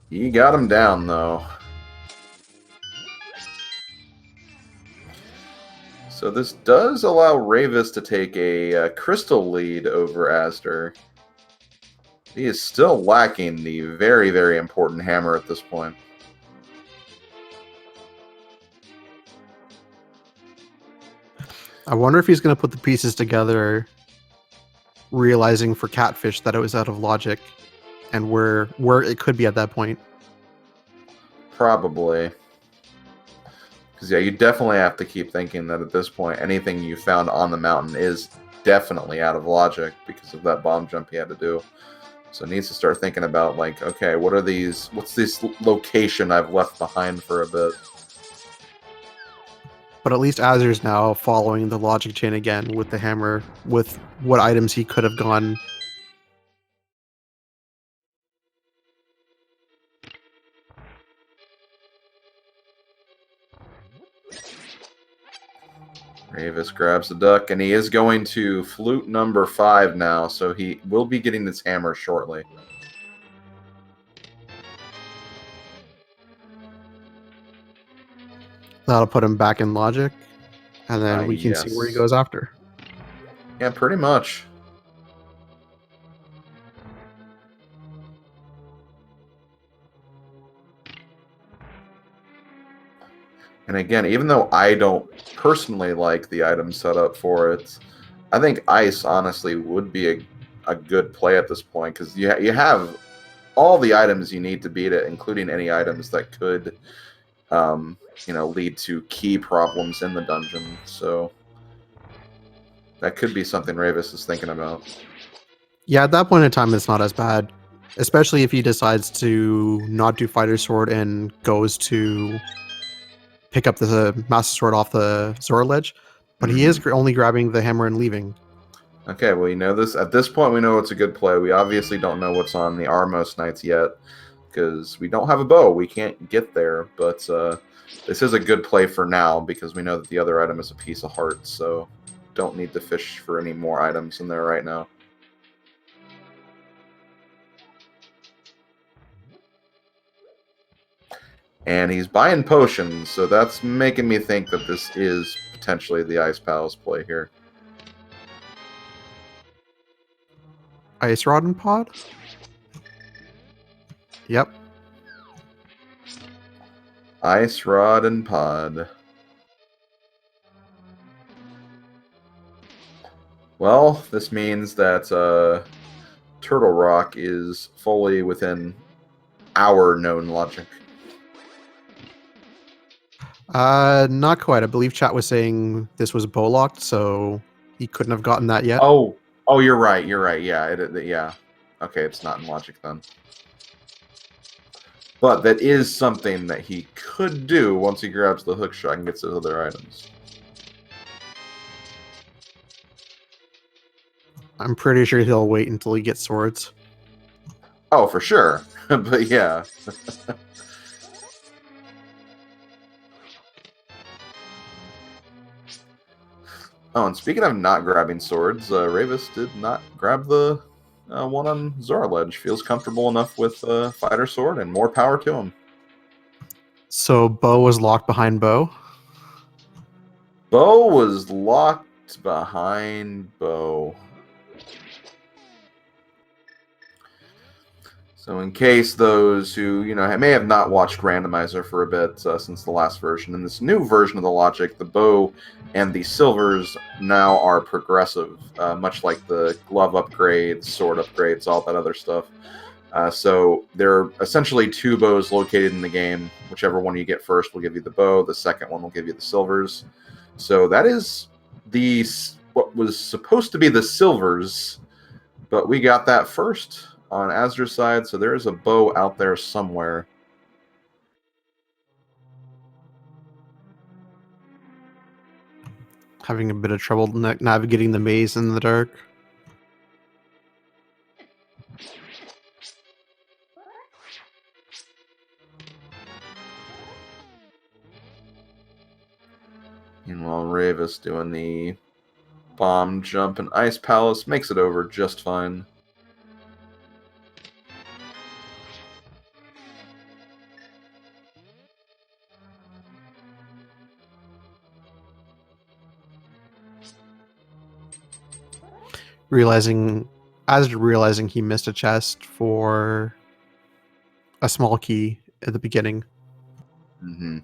He got him down though. So this does allow Rayvis to take a crystal lead over Azder. He is still lacking the very, very important hammer at this point. I wonder if he's going to put the pieces together, realizing for Catfish that it was out of logic, and where it could be at that point. Probably. Because, yeah, you definitely have to keep thinking that at this point, anything you found on the mountain is definitely out of logic because of that bomb jump he had to do. So it needs to start thinking about, like, okay, what are these? What's this location I've left behind for a bit? But at least Azer's now following the logic chain again with the hammer, with what items he could have gone. Rayvis grabs the duck, and he is going to flute number 5 now, so he will be getting this hammer shortly. That'll put him back in logic, and then we can see where he Yes. goes after. Yeah, pretty much. And again, even though I don't personally like the item setup for it, I think Ice honestly would be a good play at this point, because you have all the items you need to beat it, including any items that could lead to key problems in the dungeon. So that could be something Rayvis is thinking about. Yeah, at that point in time, it's not as bad, especially if he decides to not do Fighter Sword and goes to pick up the Master Sword off the Zora ledge. But he is only grabbing the hammer and leaving. Okay, well, you know this. At this point, we know it's a good play. We obviously don't know what's on the Armos Knights yet, because we don't have a bow. We can't get there, but this is a good play for now, because we know that the other item is a piece of heart, so don't need to fish for any more items in there right now. And he's buying potions, so that's making me think that this is potentially the Ice Palace play here. Ice Rod and Pod? Yep. Ice Rod and Pod. Well, this means that Turtle Rock is fully within our known logic. Not quite. I believe chat was saying this was bow locked, so he couldn't have gotten that yet. Oh, you're right. You're right. Yeah, yeah. Okay, it's not in logic then. But that is something that he could do once he grabs the hook shot and gets his other items. I'm pretty sure he'll wait until he gets swords. Oh, for sure. But yeah. Oh, and speaking of not grabbing swords, Rayvis did not grab the one on Zora Ledge. Feels comfortable enough with Fighter Sword, and more power to him. So bow was locked behind bow? Bow was locked behind bow. So in case those who, may have not watched Randomizer for a bit since the last version, in this new version of the logic, the bow and the silvers now are progressive, much like the glove upgrades, sword upgrades, all that other stuff. So there are essentially 2 bows located in the game. Whichever one you get first will give you the bow. The second one will give you the silvers. So that is what was supposed to be the silvers, but we got that first on Azder's side, so there is a bow out there somewhere. Having a bit of trouble navigating the maze in the dark. Meanwhile, Rayvis doing the bomb jump, and Ice Palace makes it over just fine. Realizing he missed a chest for a small key at the beginning. Mm-hmm.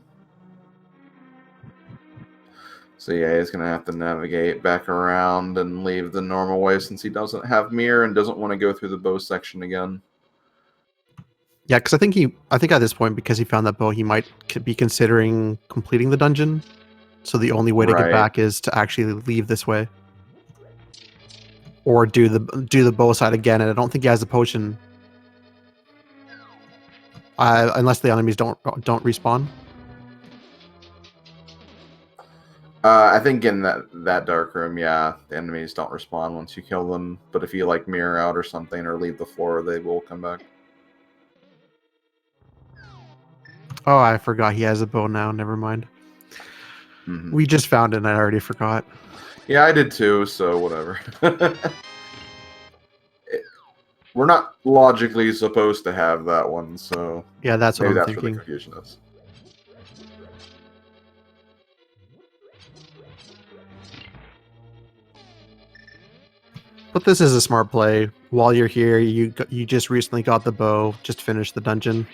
So yeah, he's going to have to navigate back around and leave the normal way since he doesn't have mirror and doesn't want to go through the bow section again. Yeah, because I think at this point, because he found that bow, he might be considering completing the dungeon. So the only way to get back is to actually leave this way. or do the bow side again. And I don't think he has a potion, unless the enemies don't respawn. I think in that dark room, yeah, the enemies don't respawn once you kill them. But if you like mirror out or something or leave the floor, they will come back. Oh, I forgot he has a bow now. Never mind. Mm-hmm. We just found it and I already forgot. Yeah, I did too, so whatever. We're not logically supposed to have that one, so Yeah, that's what maybe I'm that's where the thinking. confusion is. But this is a smart play. While you're here, you just recently got the bow, just finished the dungeon.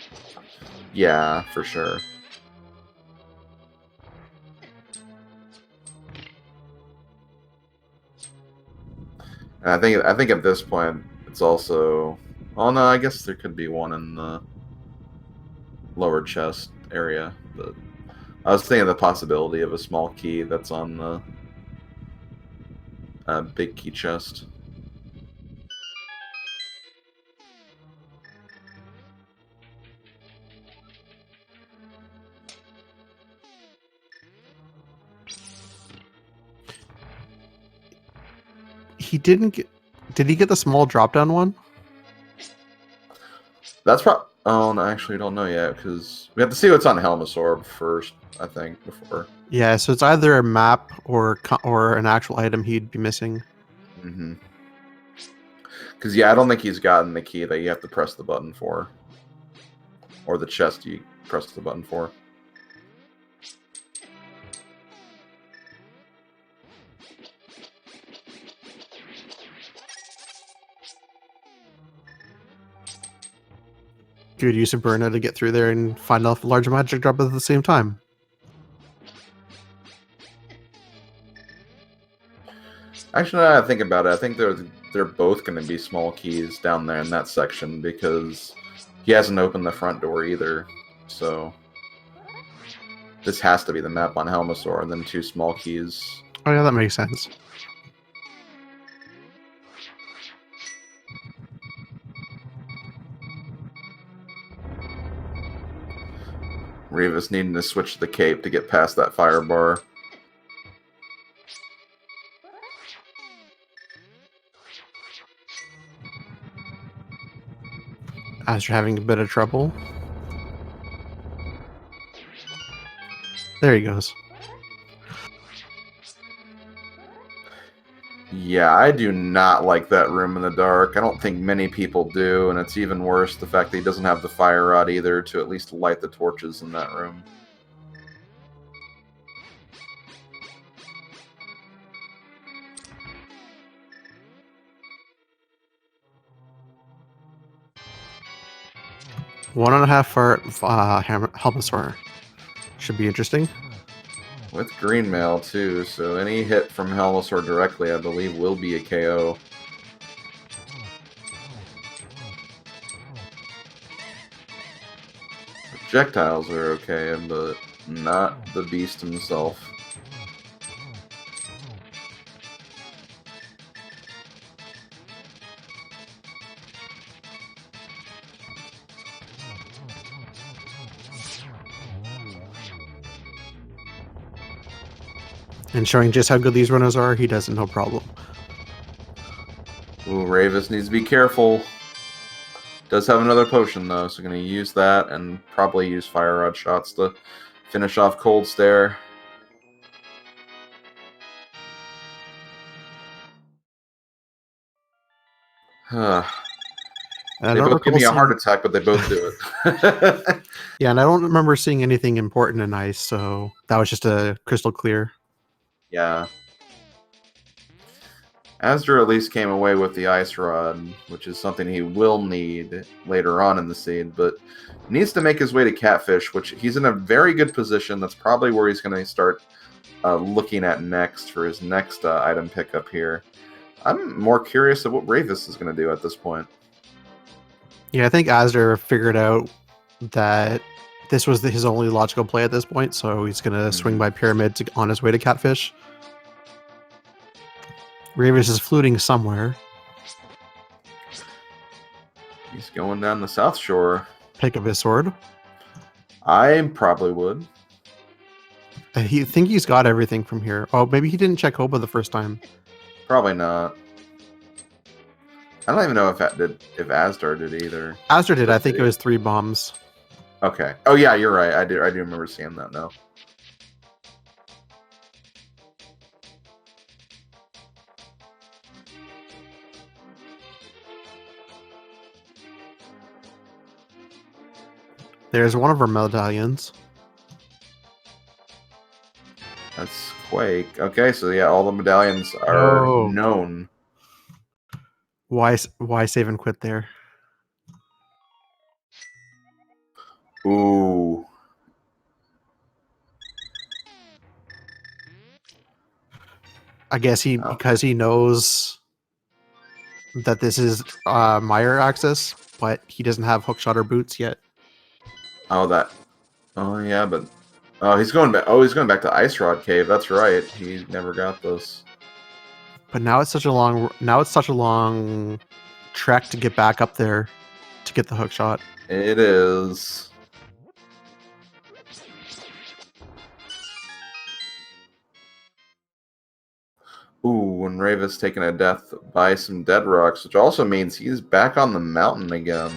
Yeah, for sure. And I think at this point it's also. Oh no, I guess there could be one in the lower chest area, but I was thinking of the possibility of a small key that's on the big key chest. He didn't get. Did he get the small drop down one? That's probably. Oh, no, actually, we don't know yet because we have to see what's on Helmasorb first. I think before. Yeah, so it's either a map or an actual item he'd be missing. Mm-hmm. Because yeah, I don't think he's gotten the key that you have to press the button for, or the chest you press the button for. Good use of Burna to get through there and find a large magic drop at the same time. Actually, now that I think about it, I think they're both going to be small keys down there in that section because he hasn't opened the front door either. So this has to be the map on Helmasaur and then 2 small keys. Oh yeah, that makes sense. Rayvis needing to switch the cape to get past that fire bar. As you're having a bit of trouble. There he goes. Yeah, I do not like that room in the dark. I don't think many people do, and it's even worse the fact that he doesn't have the fire rod either to at least light the torches in that room. One and a half for Helmasaur. Should be interesting. With green mail too, so any hit from Helmasaur directly, I believe, will be a KO. Projectiles are okay, but not the beast himself. And showing just how good these runners are, he does it no problem. Ooh, Rayvis needs to be careful. Does have another potion though, so going to use that and probably use Fire Rod shots to finish off Cold Stare. And They both give me a heart attack, but they both do it. Yeah, and I don't remember seeing anything important in ice, so that was just a crystal clear. Yeah. Azder at least came away with the Ice Rod, which is something he will need later on in the seed, but needs to make his way to Catfish, which he's in a very good position. That's probably where he's going to start looking at next for his next item pickup here. I'm more curious of what Rayvis is going to do at this point. Yeah, I think Azder figured out that this was his only logical play at this point, so he's going to swing by Pyramid on his way to Catfish. Rayvis is fluting somewhere. He's going down the South Shore. Pick up his sword. I probably would. He think he's got everything from here. Oh, maybe he didn't check Hoba the first time. Probably not. I don't even know if Asdar did either. Azder did. I think it was 3 bombs. Okay. Oh yeah, you're right. I do remember seeing that now. There's one of our medallions. That's Quake. Okay, so yeah, all the medallions are Oh. known. Why save and quit there? Ooh. I guess because he knows that this is Meyer access, but he doesn't have hookshot or boots yet. Oh, that. Oh yeah, but he's going back. Oh, he's going back to Ice Rod Cave. That's right. He never got this. But now it's such a long trek to get back up there to get the hookshot. It is. Ooh, and Rayvis taking a death by some dead rocks, which also means he's back on the mountain again.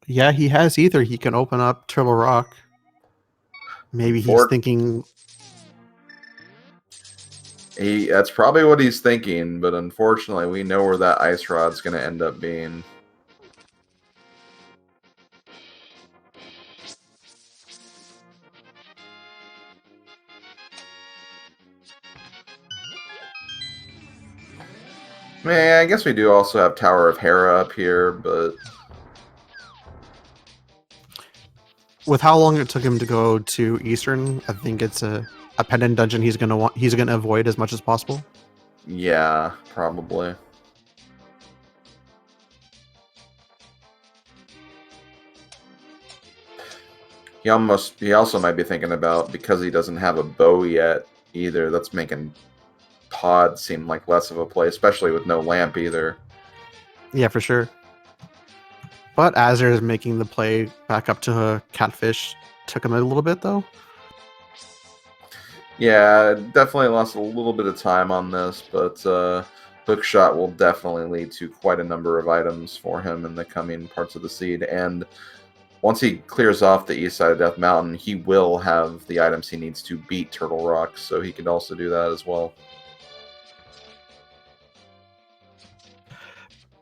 Yeah, he has either. He can open up Turtle Rock. Maybe he's thinking... That's probably what he's thinking, but unfortunately we know where that ice rod's going to end up being. Man, I guess we do also have Tower of Hera up here, but... With how long it took him to go to Eastern, I think it's a pendant dungeon he's gonna avoid as much as possible. Yeah, probably. He also might be thinking about, because he doesn't have a bow yet either, that's making Pod seem like less of a play, especially with no lamp either. Yeah, for sure. But Azder is making the play back up to Catfish. Took him a little bit, though. Yeah, definitely lost a little bit of time on this, but Hookshot will definitely lead to quite a number of items for him in the coming parts of the seed. And once he clears off the east side of Death Mountain, he will have the items he needs to beat Turtle Rock, so he could also do that as well.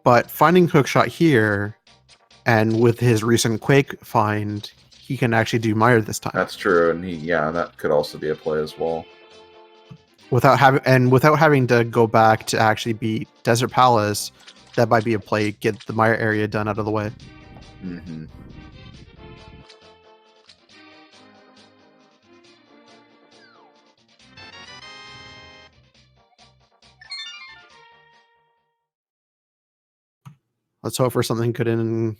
But finding Hookshot here, and with his recent Quake find, he can actually do Meyer this time. That's true, and that could also be a play as well. Without having to go back to actually beat Desert Palace, that might be a play. Get the Meyer area done out of the way. Mm-hmm. Let's hope for something good in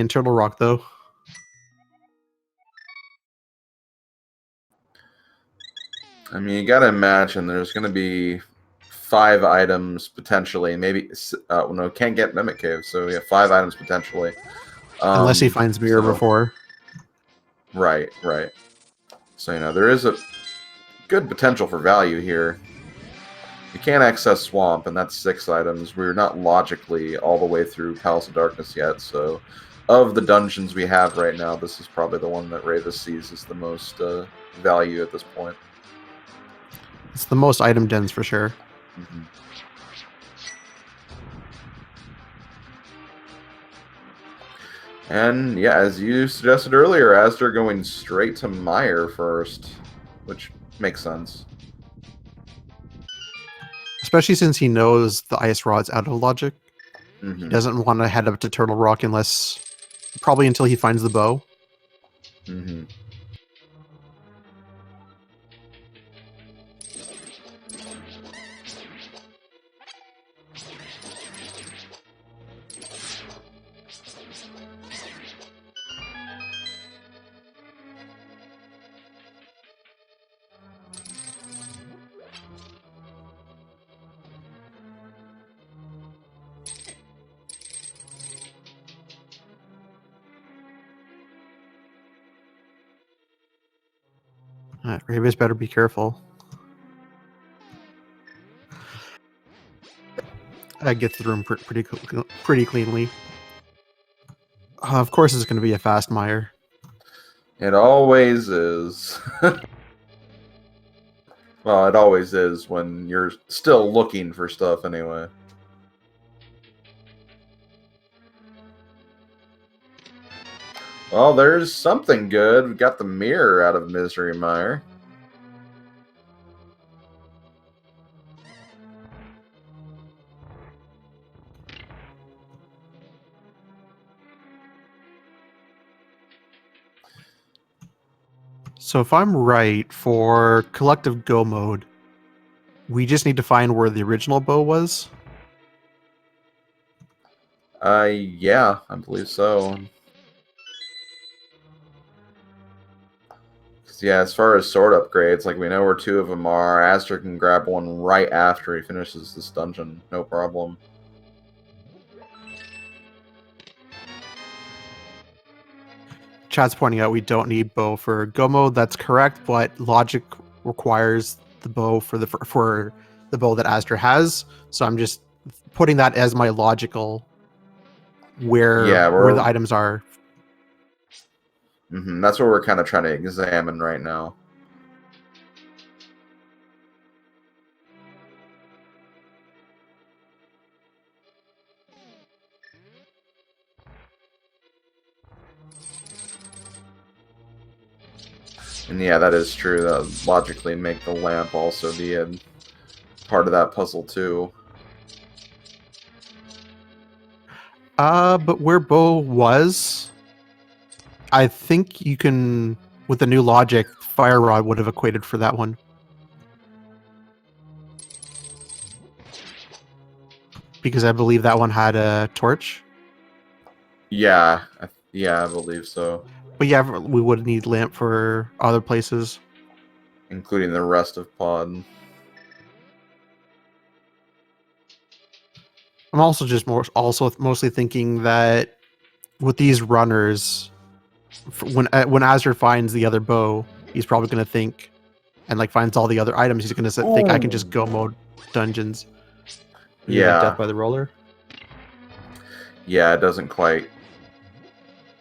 Turtle Rock, though. I mean, you gotta imagine there's gonna be 5 items potentially. Maybe no, can't get Mimic Cave, so we have 5 items potentially. Unless he finds Mirror before. Right. So there is a good potential for value here. You can't access Swamp, and that's 6 items. We're not logically all the way through Palace of Darkness yet, so of the dungeons we have right now, this is probably the one that Rayvis sees as the most value at this point. It's the most item dense for sure. Mm-hmm. And yeah, as you suggested earlier, Asder going straight to Meyer first, which makes sense. Especially since he knows the ice rod's out of logic. Mm-hmm. He doesn't want to head up to Turtle Rock probably until he finds the bow. Mm-hmm. Rayvis better be careful. I get the room pretty cleanly. Of course, it's going to be a fast mire. It always is. Well, it always is when you're still looking for stuff anyway. Well, there's something good. We got the mirror out of Misery Mire. So if I'm right, for collective go mode, we just need to find where the original bow was. Yeah, I believe so. Yeah, as far as sword upgrades, like we know where 2 of them are. Azder can grab one right after he finishes this dungeon, no problem. Chat's pointing out we don't need bow for go mode. That's correct, but logic requires the bow for the bow that Azder has. So I'm just putting that as my logical where the items are. That's what we're kind of trying to examine right now. And yeah, that is true. That would logically make the lamp also be a part of that puzzle too. But where bow was, I think you can, with the new logic, fire rod would have equated for that one. Because I believe that one had a torch. Yeah, I believe so. But yeah, we would need lamp for other places, including the rest of pod. I'm also just mostly thinking that with these runners, when Azure finds the other bow, he's probably going to think, and like finds all the other items, he's going to think I can just go mode dungeons. Yeah. Death by the roller. Yeah, it doesn't quite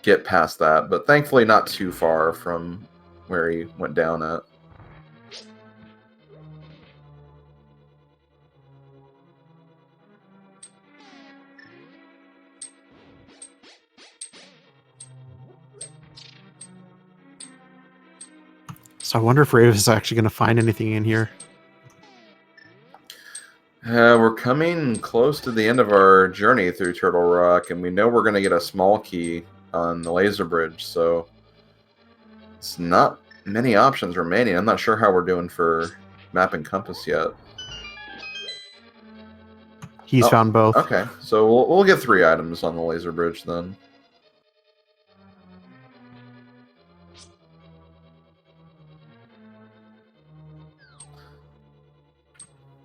get past that, but thankfully not too far from where he went down at. So I wonder if Rayvis is actually going to find anything in here. We're coming close to the end of our journey through Turtle Rock, and we know we're going to get a small key on the laser bridge, so it's not many options remaining. I'm not sure how we're doing for map and compass yet. He's found both. Okay, so we'll get 3 items on the laser bridge then.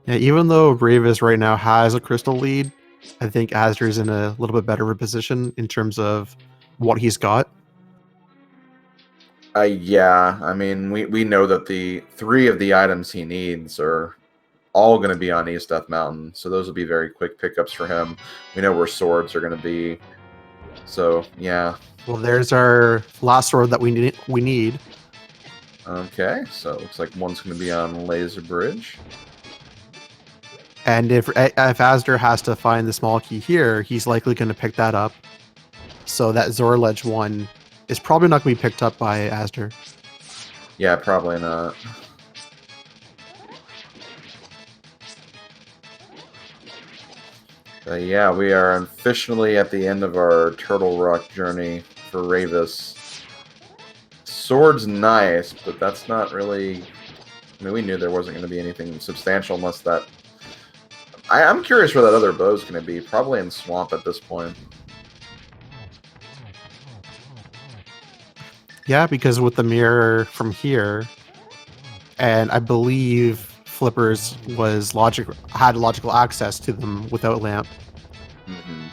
Yeah, even though Rayvis right now has a crystal lead, I think Azder's in a little bit better of a position in terms of what he's got. Yeah, I mean, we know that the 3 of the items he needs are all going to be on East Death Mountain, so those will be very quick pickups for him. We know where swords are going to be, so yeah. Well, there's our last sword that we need. Okay, so it looks like one's going to be on Laser Bridge. And if Azder has to find the small key here, he's likely going to pick that up. So that Zorledge one is probably not going to be picked up by Azder. Yeah, probably not. But yeah, we are officially at the end of our Turtle Rock journey for Rayvis. Sword's nice, but that's not really... I mean, we knew there wasn't going to be anything substantial unless that... I'm curious where that other bow's going to be. Probably in Swamp at this point. Yeah, because with the mirror from here, and I believe Flippers had logical access to them without lamp. Mm-hmm.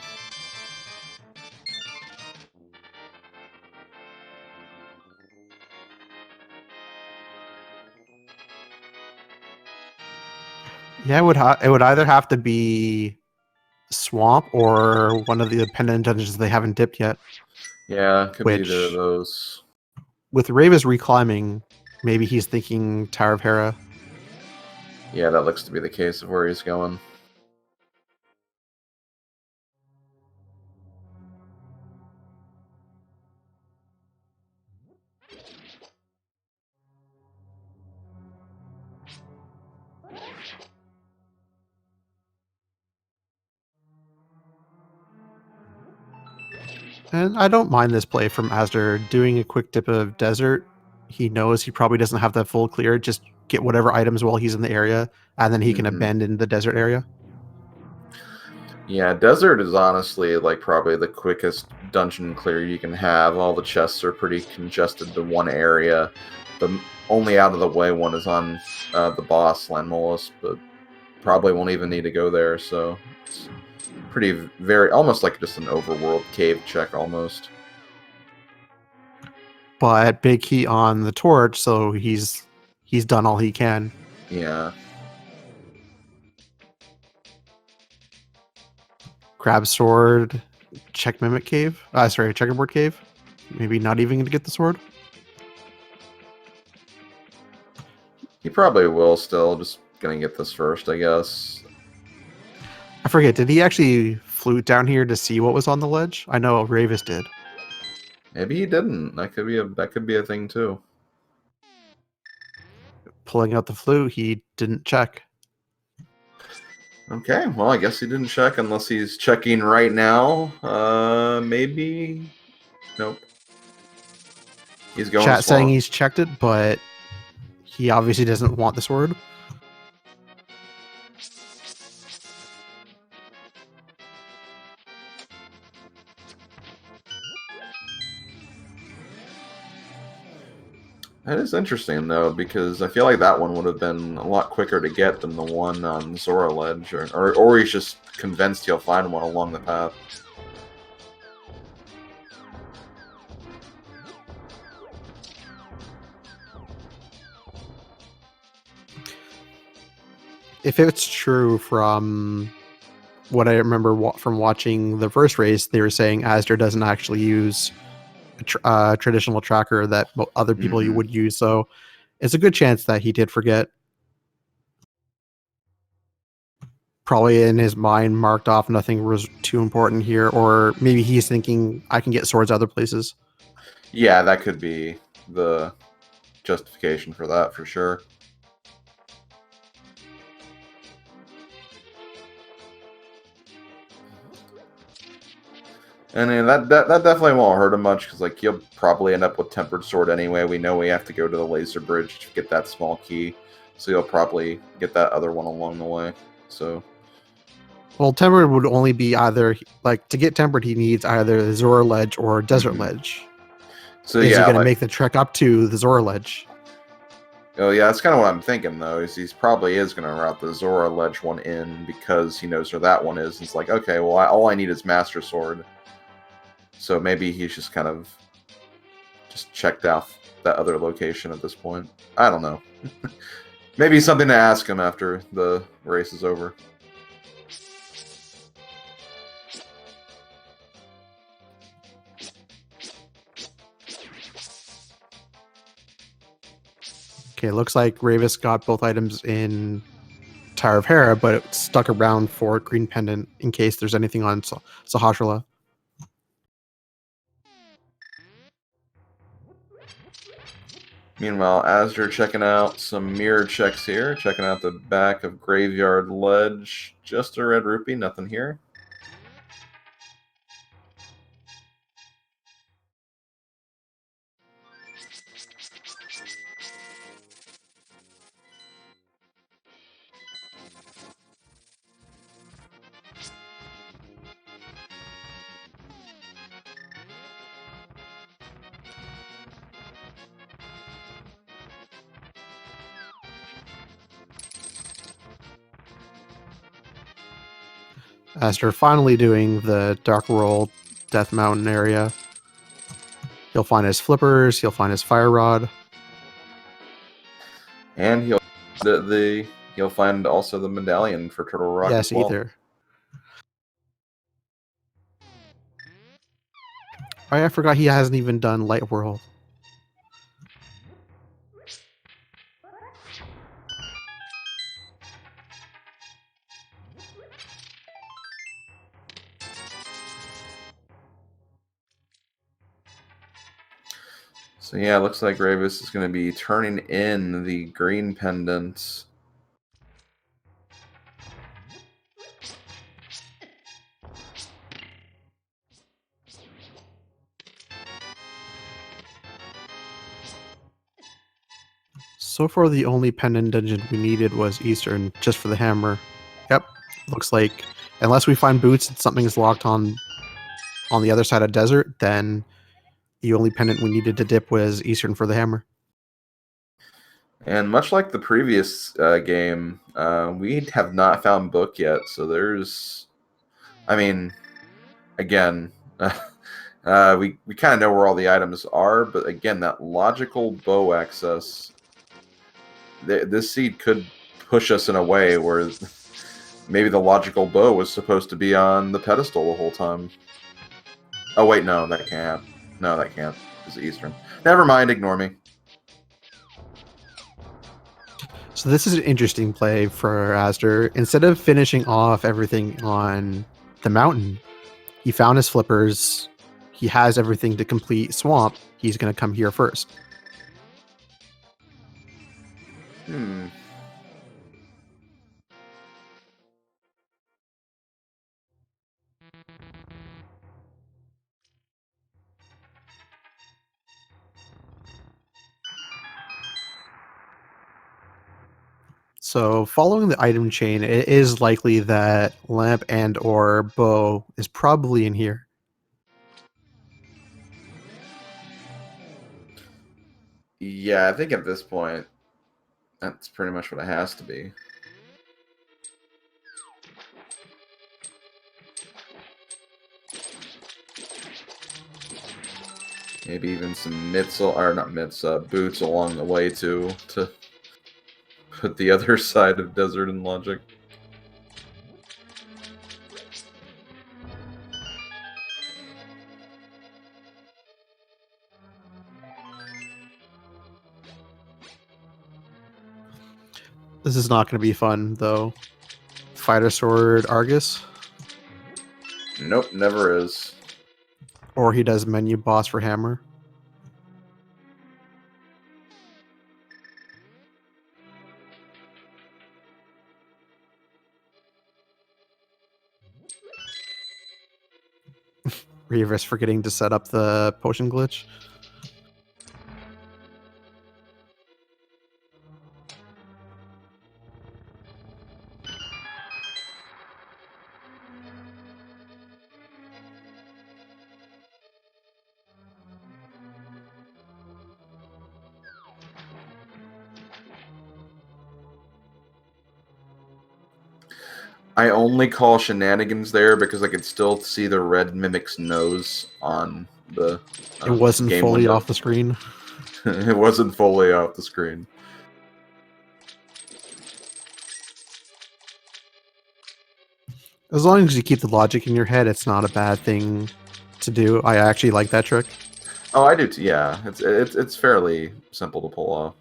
Yeah, it would either have to be Swamp or one of the pendant dungeons they haven't dipped yet. Yeah, could be either of Which, those. with Rayvis reclimbing, maybe he's thinking Tower of Hera. Yeah, that looks to be the case of where he's going. And I don't mind this play from Azder doing a quick dip of desert. He knows he probably doesn't have that full clear. Just get whatever items while he's in the area, and then he can abandon the desert area. Yeah, desert is honestly like probably the quickest dungeon clear you can have. All the chests are pretty congested to one area. The only out of the way one is on the boss Landmolus, but probably won't even need to go there. So it's pretty very almost like just an overworld cave check almost. But big heat on the torch, so he's done all he can. Yeah. Grab sword, check mimic cave. Sorry, checkerboard cave. Maybe not even going to get the sword. He probably will still, just gonna get this first, I guess. I forget, did he actually flute down here to see what was on the ledge? I know Rayvis did. Maybe he didn't. That could be a thing too. Pulling out the flute, he didn't check. Okay, well, I guess he didn't check unless he's checking right now. Maybe. Nope. He's going Chat saying swamp. he's checked it, but he obviously doesn't want the sword. That is interesting, though, because I feel like that one would have been a lot quicker to get than the one on Zora Ledge, or he's just convinced he'll find one along the path. If it's true from what I remember from watching the first race, they were saying Azder doesn't actually use a traditional tracker that other people you would use, so it's a good chance that he did forget. Probably in his mind marked off nothing was too important here, or maybe he's thinking I can get swords other places. Yeah, that could be the justification for that, for sure. And that definitely won't hurt him much, because like he'll probably end up with Tempered Sword anyway. We know we have to go to the Laser Bridge to get that small key, so he'll probably get that other one along the way. So, well, Tempered would only be either like to get Tempered, he needs either the Zora Ledge or Desert Ledge. So is yeah, he going to make the trek up to the Zora Ledge? Oh yeah, that's kind of what I'm thinking though. Is he's probably is going to route the Zora Ledge one in because he knows where that one is. It's like, okay, well, all I need is Master Sword. So maybe he's just kind of just checked out that other location at this point. I don't know. Maybe something to ask him after the race is over. Okay, looks like Rayvis got both items in Tower of Hera, but it stuck around for Green Pendant in case there's anything on Sahasrahla. Meanwhile, Azder checking out some mirror checks here. Checking out the back of Graveyard Ledge. Just a red rupee, nothing here. After finally doing the Dark World Death Mountain area, he'll find his flippers, he'll find his fire rod. And he'll the you'll find also the medallion for Turtle Rock Yes, as well. either. Oh, I forgot he hasn't even done Light World. So yeah, it looks like Rayvis is going to be turning in the green pendant. So far, the only pendant dungeon we needed was Eastern, just for the hammer. Yep, looks like unless we find boots and something's locked on the other side of desert, then the only pendant we needed to dip was Eastern for the hammer. And much like the previous game, we have not found book yet. So there's, I mean, again, we kind of know where all the items are, but again, that logical bow access, this seed could push us in a way where maybe the logical bow was supposed to be on the pedestal the whole time. Oh wait, no, that can't. No, that can't. It's Eastern. Never mind, ignore me. So this is an interesting play for Azder. Instead of finishing off everything on the mountain, he found his flippers. He has everything to complete Swamp. He's going to come here first. So following the item chain, it is likely that lamp and or bow is probably in here. Yeah, I think at this point, that's pretty much what it has to be. Maybe even some boots along the way too, to put the other side of desert in logic. This is not going to be fun, though. Fighter Sword Argus. Nope, never is. Or he does menu boss for hammer. Rayvis forgetting to set up the potion glitch. I only call shenanigans there because I could still see the red mimic's nose on the It wasn't game fully window. off the screen. It wasn't fully off the screen. As long as you keep the logic in your head, it's not a bad thing to do. I actually like that trick. Oh, I do too. Yeah, it's fairly simple to pull off.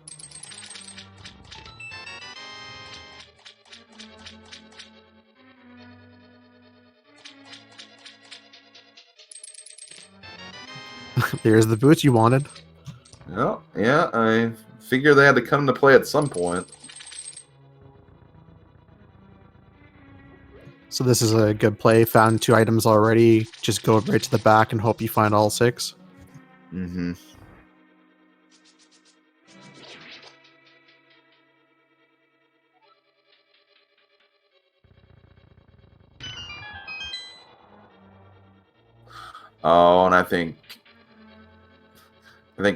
There's the boots you wanted. Well, yeah, I figure they had to come into play at some point. So this is a good play. Found 2 items already. Just go right to the back and hope you find all 6. Mm-hmm. Oh, and I think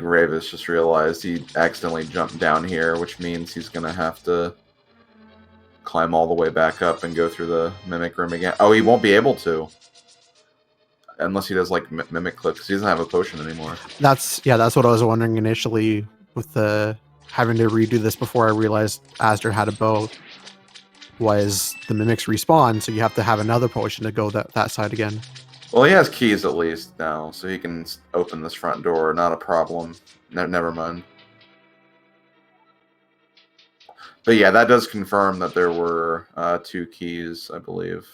Rayvis just realized he accidentally jumped down here, which means he's gonna have to climb all the way back up and go through the mimic room again. Oh, he won't be able to. Unless he does like mimic clip, because he doesn't have a potion anymore. That's what I was wondering initially with the having to redo this before I realized Azder had a bow. was the mimics respawn, so you have to have another potion to go that side again. Well, he has keys at least now, so he can open this front door. Not a problem. Never mind. But yeah, that does confirm that there were 2 keys, I believe.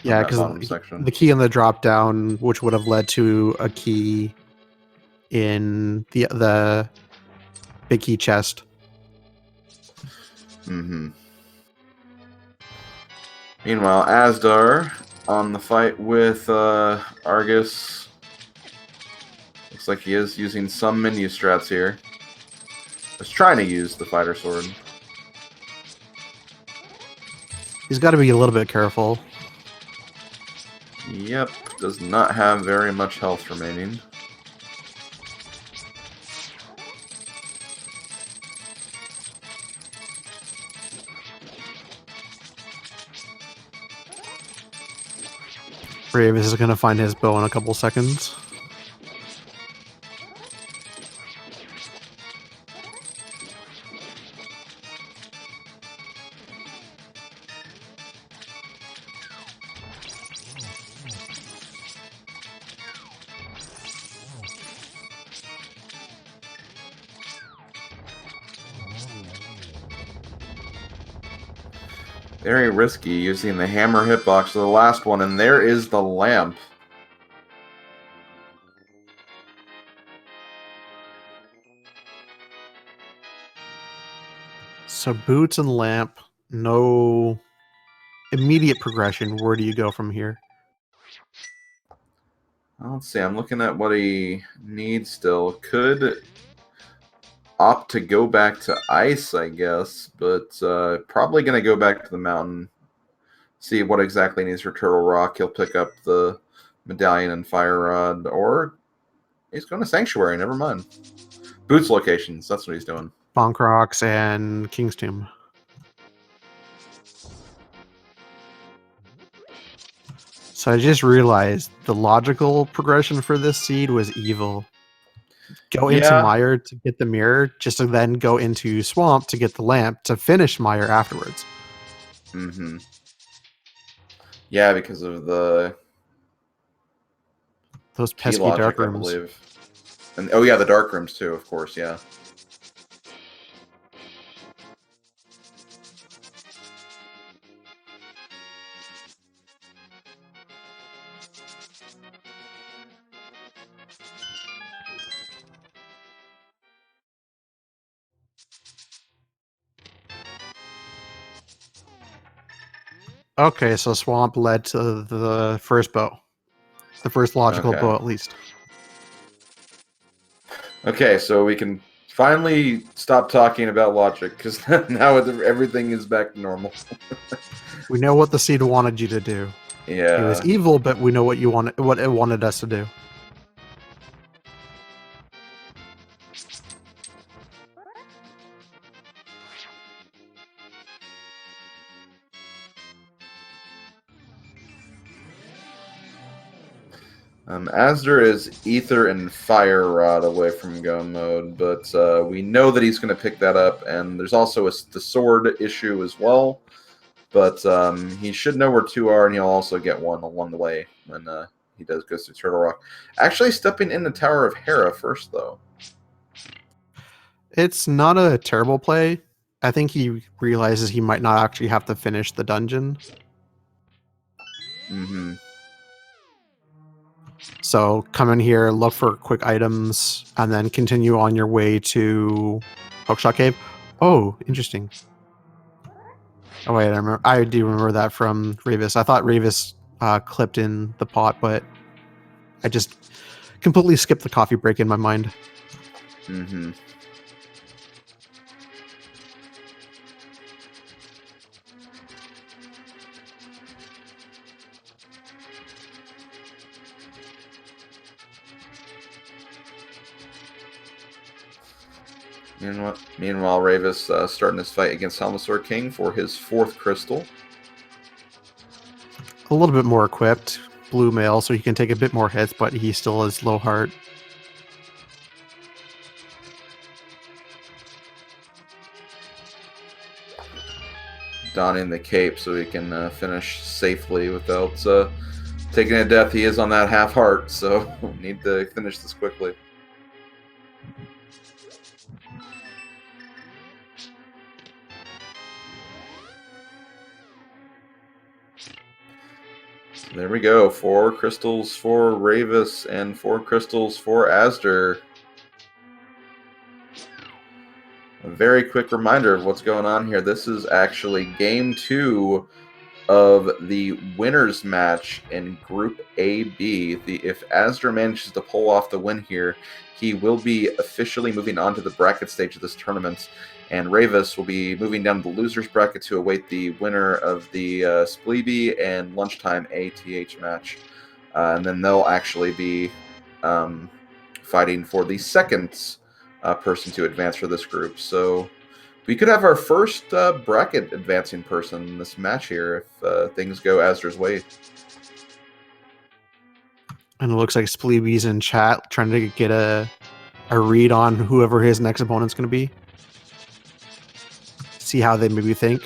Yeah, because the key in the drop down, which would have led to a key in the big key chest. Mm-hmm. Meanwhile, Azder on the fight with Argus. Looks like he is using some menu strats here. He's trying to use the fighter sword. He's got to be a little bit careful. Yep, does not have very much health remaining. Rayvis is going to find his bow in a couple seconds. Very risky using the hammer hitbox for the last one, and there is the lamp. So boots and lamp, no immediate progression. Where do you go from here? Let's see, I'm looking at what he needs still. Could opt to go back to ice, I guess, but probably going to go back to the mountain. See what exactly needs for Turtle Rock. He'll pick up the medallion and fire rod, or he's going to Sanctuary. Never mind. Boots locations. That's what he's doing. Bonk Rocks and King's Tomb. So I just realized the logical progression for this seed was evil. Go into Mire to get the mirror, just to then go into Swamp to get the lamp to finish Mire afterwards. Mm-hmm. Yeah, because of the those pesky logic, dark rooms. I believe. And oh yeah, the dark rooms too, of course, yeah. Okay, so Swamp led to the first bow. The first logical bow, at least. Okay, so we can finally stop talking about logic, because now everything is back to normal. We know what the seed wanted you to do. Yeah. It was evil, but we know what it wanted us to do. Azder is Ether and Fire Rod away from go mode, but we know that he's going to pick that up, and there's also the sword issue as well, but he should know where 2 are, and he'll also get 1 along the way when he goes through Turtle Rock. Actually stepping in the Tower of Hera first, though. It's not a terrible play. I think he realizes he might not actually have to finish the dungeon. Mm-hmm. So come in here, look for quick items, and then continue on your way to Hookshot Cave. Oh, interesting. Oh wait, I do remember that from Rayvis. I thought Rayvis clipped in the pot, but I just completely skipped the coffee break in my mind. Mm-hmm. Meanwhile, Rayvis starting his fight against Helmasaur King for his 4th crystal. A little bit more equipped, blue mail, so he can take a bit more hits, but he still is low heart. donning the cape so he can finish safely without taking a death. He is on that half heart, so we need to finish this quickly. There we go. 4 crystals for Rayvis and 4 crystals for Azder. A very quick reminder of what's going on here. This is actually Game 2 of the winners match in Group AB. If Azder manages to pull off the win here, he will be officially moving on to the bracket stage of this tournament, and Rayvis will be moving down to the losers bracket to await the winner of the Spleeby and Lunchtime ATH match. And then they'll actually be fighting for the second person to advance for this group. So we could have our first bracket advancing person in this match here if things go Azder's way. And it looks like Spleeby's in chat trying to get a read on whoever his next opponent's going to be. See how they maybe think.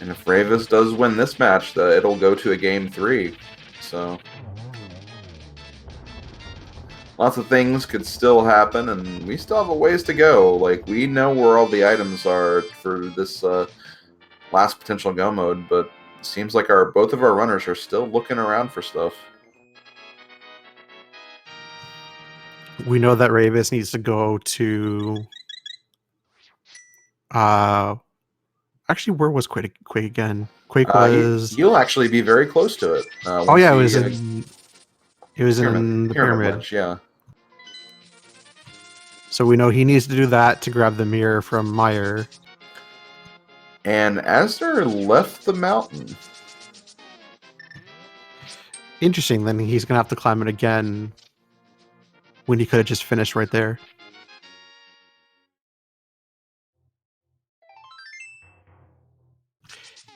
And if Rayvis does win this match, it'll go to a Game 3. So lots of things could still happen, and we still have a ways to go. Like, we know where all the items are for this last potential go mode, but it seems like both of our runners are still looking around for stuff. We know that Rayvis needs to go to... actually, where was Quake again? Quake was... You'll actually be very close to it. Oh yeah, it was in the pyramid. Ledge, yeah. So we know he needs to do that to grab the mirror from Meyer. And Azder left the mountain. Interesting, then he's going to have to climb it again when he could have just finished right there.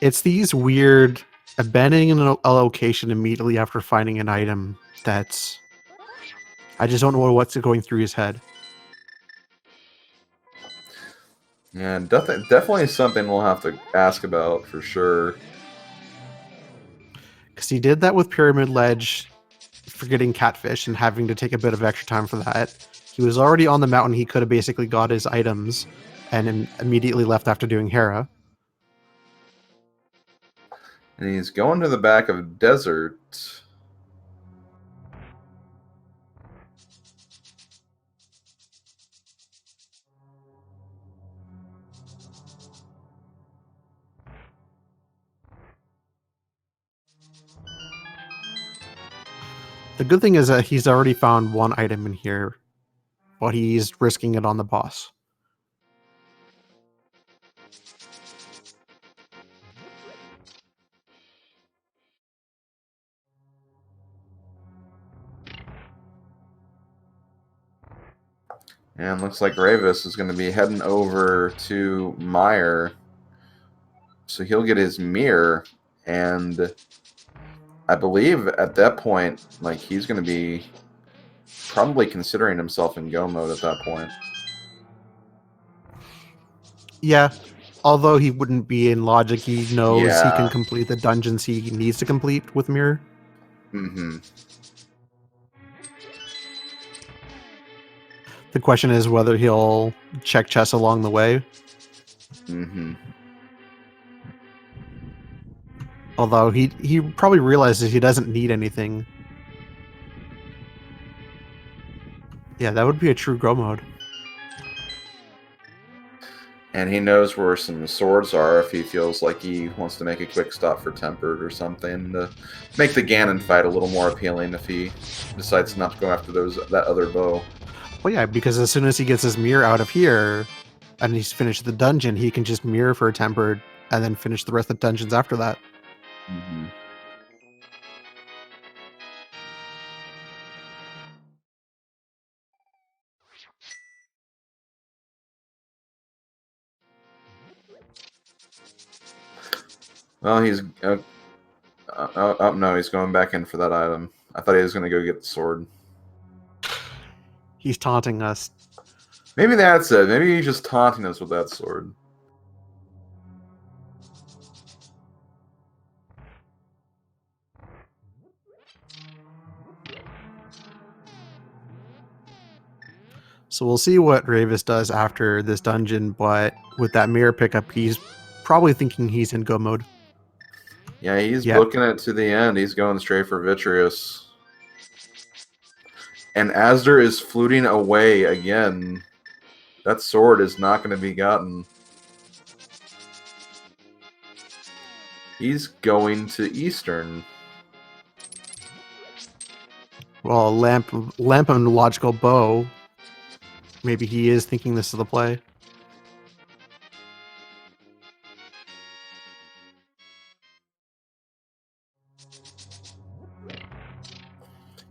It's these weird abandoning a location immediately after finding an item that's... I just don't know what's going through his head. Yeah, definitely something we'll have to ask about for sure. Because he did that with Pyramid Ledge, forgetting Catfish and having to take a bit of extra time for that. He was already on the mountain. He could have basically got his items and then immediately left after doing Hera. And he's going to the back of Desert. The good thing is that he's already found one item in here, but he's risking it on the boss. And looks like Rayvis is going to be heading over to Meyer. So he'll get his mirror, and I believe at that point, like, he's going to be probably considering himself in go mode at that point. Yeah, although he wouldn't be in logic, he knows he Yeah. can complete the dungeons he needs to complete with mirror. Mm-hmm. The question is whether he'll check chess along the way. Mm-hmm. Although he probably realizes he doesn't need anything. Yeah, that would be a true go mode. And he knows where some swords are if he feels like he wants to make a quick stop for Tempered or something to make the Ganon fight a little more appealing if he decides not to go after that other bow. Well, yeah, because as soon as he gets his mirror out of here and he's finished the dungeon, he can just mirror for a Tempered and then finish the rest of the dungeons after that. Mm-hmm. Well, he's... oh, no, he's going back in for that item. I thought he was going to go get the sword. He's taunting us. Maybe that's it. Maybe he's just taunting us with that sword. So we'll see what Rayvis does after this dungeon, but with that mirror pickup, he's probably thinking he's in go mode. Yeah, he's Yeah. booking it to the end. He's going straight for Vitreous. And Azder is fluting away again. That sword is not going to be gotten. He's going to Eastern. Well, Lamp and Logical Bow. Maybe he is thinking this is the play.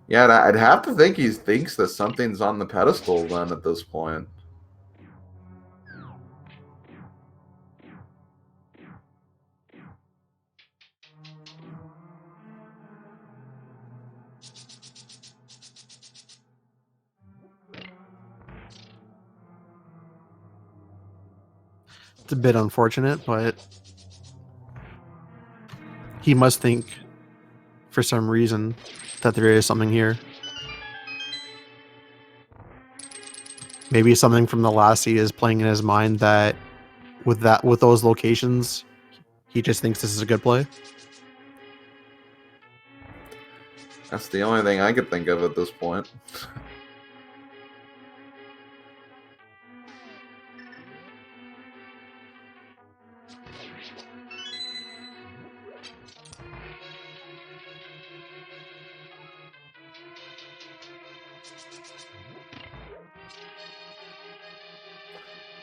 Yeah, I'd have to think he thinks that something's on the pedestal then at this point. It's a bit unfortunate, but he must think for some reason that there is something here. Maybe something from the Lassie is playing in his mind that with those locations, he just thinks this is a good play. That's the only thing I could think of at this point.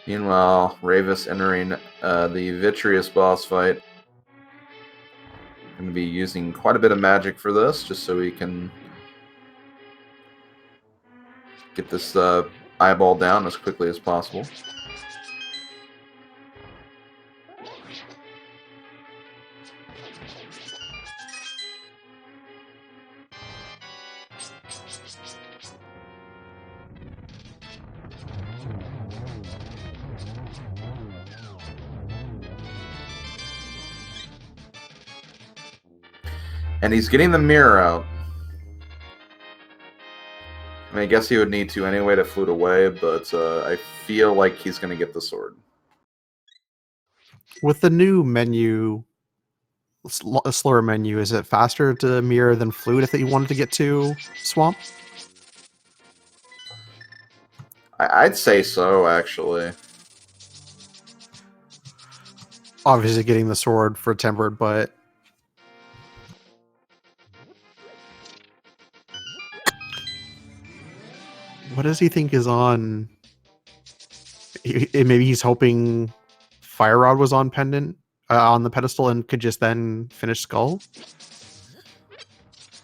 Meanwhile, Rayvis entering the Vitreous boss fight. Going to be using quite a bit of magic for this, just so we can get this eyeball down as quickly as possible. And he's getting the mirror out. I mean, I guess he would need to anyway to flute away, but I feel like he's going to get the sword. With the new menu, a slower menu, is it faster to mirror than flute if you wanted to get to Swamp? I'd say so, actually. Obviously getting the sword for Tempered, but what does he think is on? Maybe he's hoping Fire Rod was on pendant on the pedestal and could just then finish Skull.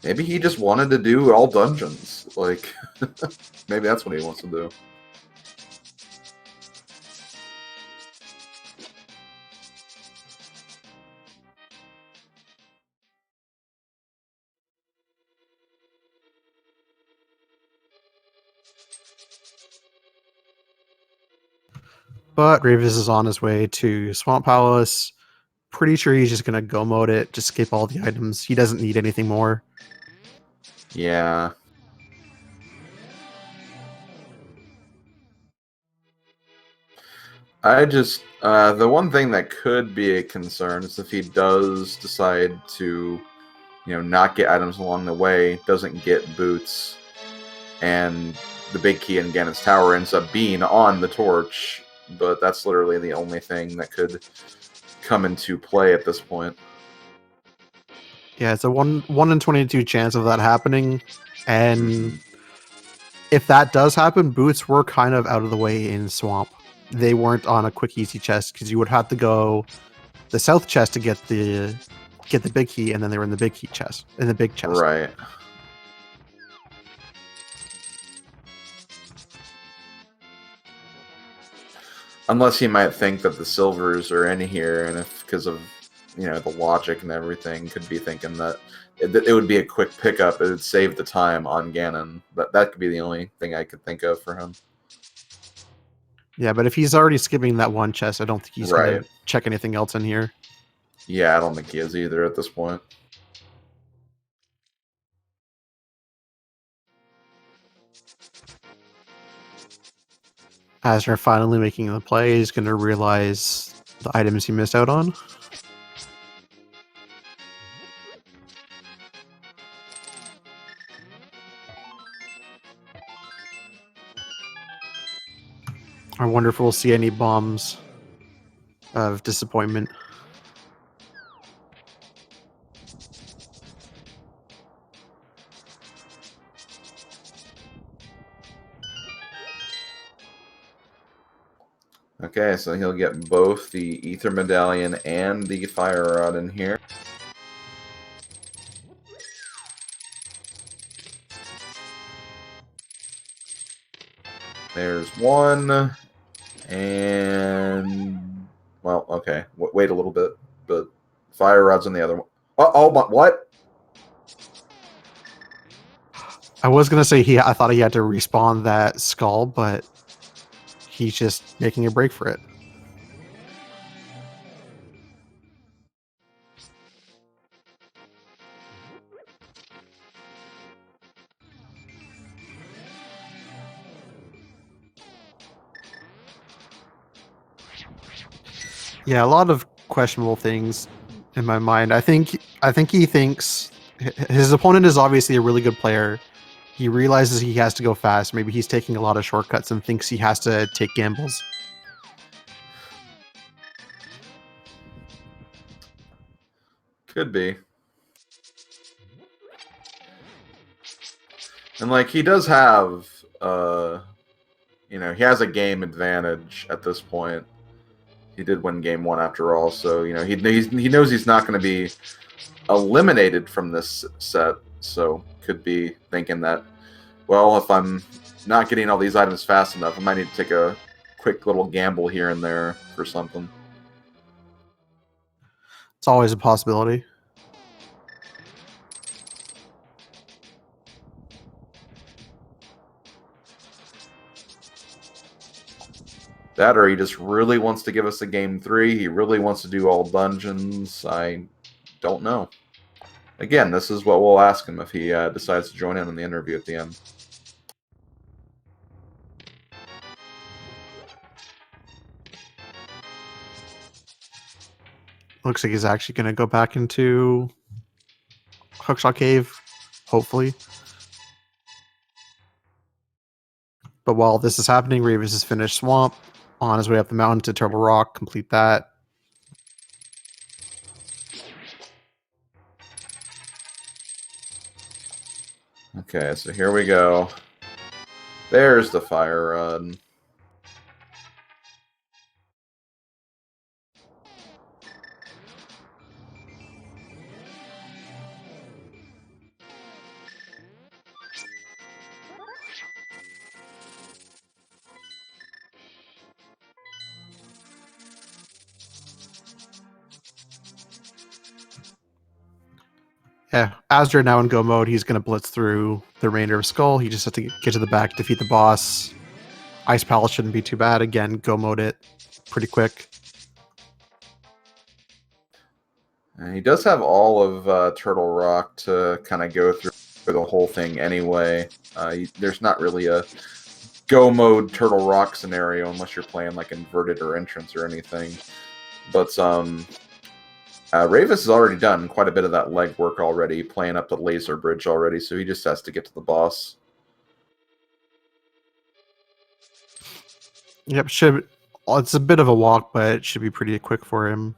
Maybe he just wanted to do all dungeons. Like, maybe that's what he wants to do. But Rayvis is on his way to Swamp Palace. Pretty sure he's just gonna go mode it, just skip all the items. He doesn't need anything more. Yeah. I just, the one thing that could be a concern is if he does decide to, not get items along the way, doesn't get boots, and the big key in Ganon's tower ends up being on the torch, but that's literally the only thing that could come into play at this point. Yeah, it's a 1 in 22 chance of that happening, and if that does happen, boots were kind of out of the way in Swamp. They weren't on a quick easy chest because you would have to go the south chest to get the big key, and then they were in the big key chest in the big chest. Right. Unless he might think that the silvers are in here, and if because of the logic and everything, could be thinking that it would be a quick pickup. It would save the time on Ganon. That could be the only thing I could think of for him. Yeah, but if he's already skipping that one chest, I don't think he's going Right. to check anything else in here. Yeah, I don't think he is either at this point. Azder finally making the play, he's going to realize the items he missed out on. I wonder if we'll see any bombs of disappointment. Okay, so he'll get both the Ether Medallion and the Fire Rod in here. There's one, and well, okay. Wait a little bit, but Fire Rod's on the other one. Oh, but what? I was going to say I thought he had to respawn that skull, but he's just making a break for it. Yeah, a lot of questionable things in my mind. I think he thinks his opponent is obviously a really good player. He realizes he has to go fast. Maybe he's taking a lot of shortcuts and thinks he has to take gambles. Could be. And like he does have, he has a game advantage at this point. He did win game one after all, so he knows he's not going to be eliminated from this set. So could be thinking that, well, if I'm not getting all these items fast enough, I might need to take a quick little gamble here and there for something. It's always a possibility. That, or he just really wants to give us a game 3. He really wants to do all dungeons. I don't know. Again, this is what we'll ask him if he decides to join in on the interview at the end. Looks like he's actually going to go back into Hookshot Cave, hopefully. But while this is happening, Rayvis has finished Swamp, on his way up the mountain to Turtle Rock, complete that. Okay, so here we go. There's the Fire Rod. Yeah, Azder now in go mode. He's going to blitz through the remainder of Skull. He just has to get to the back, defeat the boss. Ice Palace shouldn't be too bad. Again, go mode it pretty quick. And he does have all of Turtle Rock to kind of go through the whole thing anyway. There's not really a go mode Turtle Rock scenario unless you're playing like Inverted or Entrance or anything. But Rayvis has already done quite a bit of that legwork already, playing up the laser bridge already, so he just has to get to the boss. Yep, it's a bit of a walk, but it should be pretty quick for him.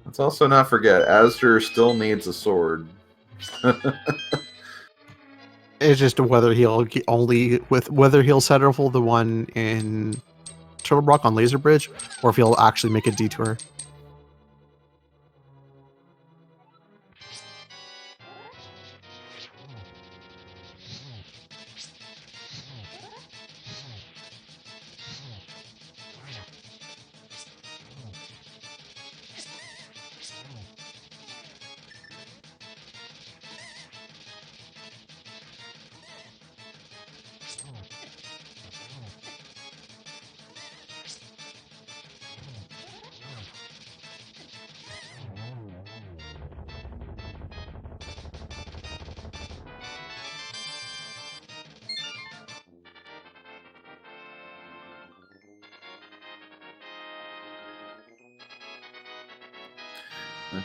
Let's also not forget, Azder still needs a sword. It's just whether he'll settle for the one in Turtle Rock on Laser Bridge, or if he'll actually make a detour.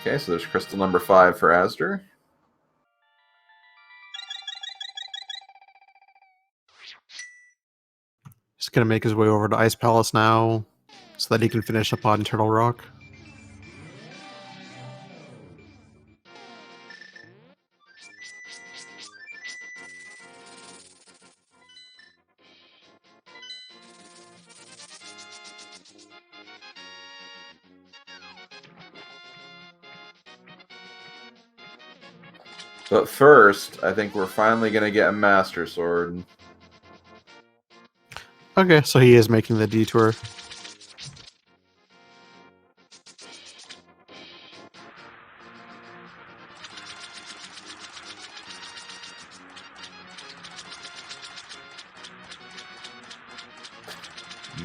Okay, so there's crystal number 5 for Azder. He's going to make his way over to Ice Palace now so that he can finish up on Turtle Rock. But first, I think we're finally going to get a Master Sword. Okay, so he is making the detour.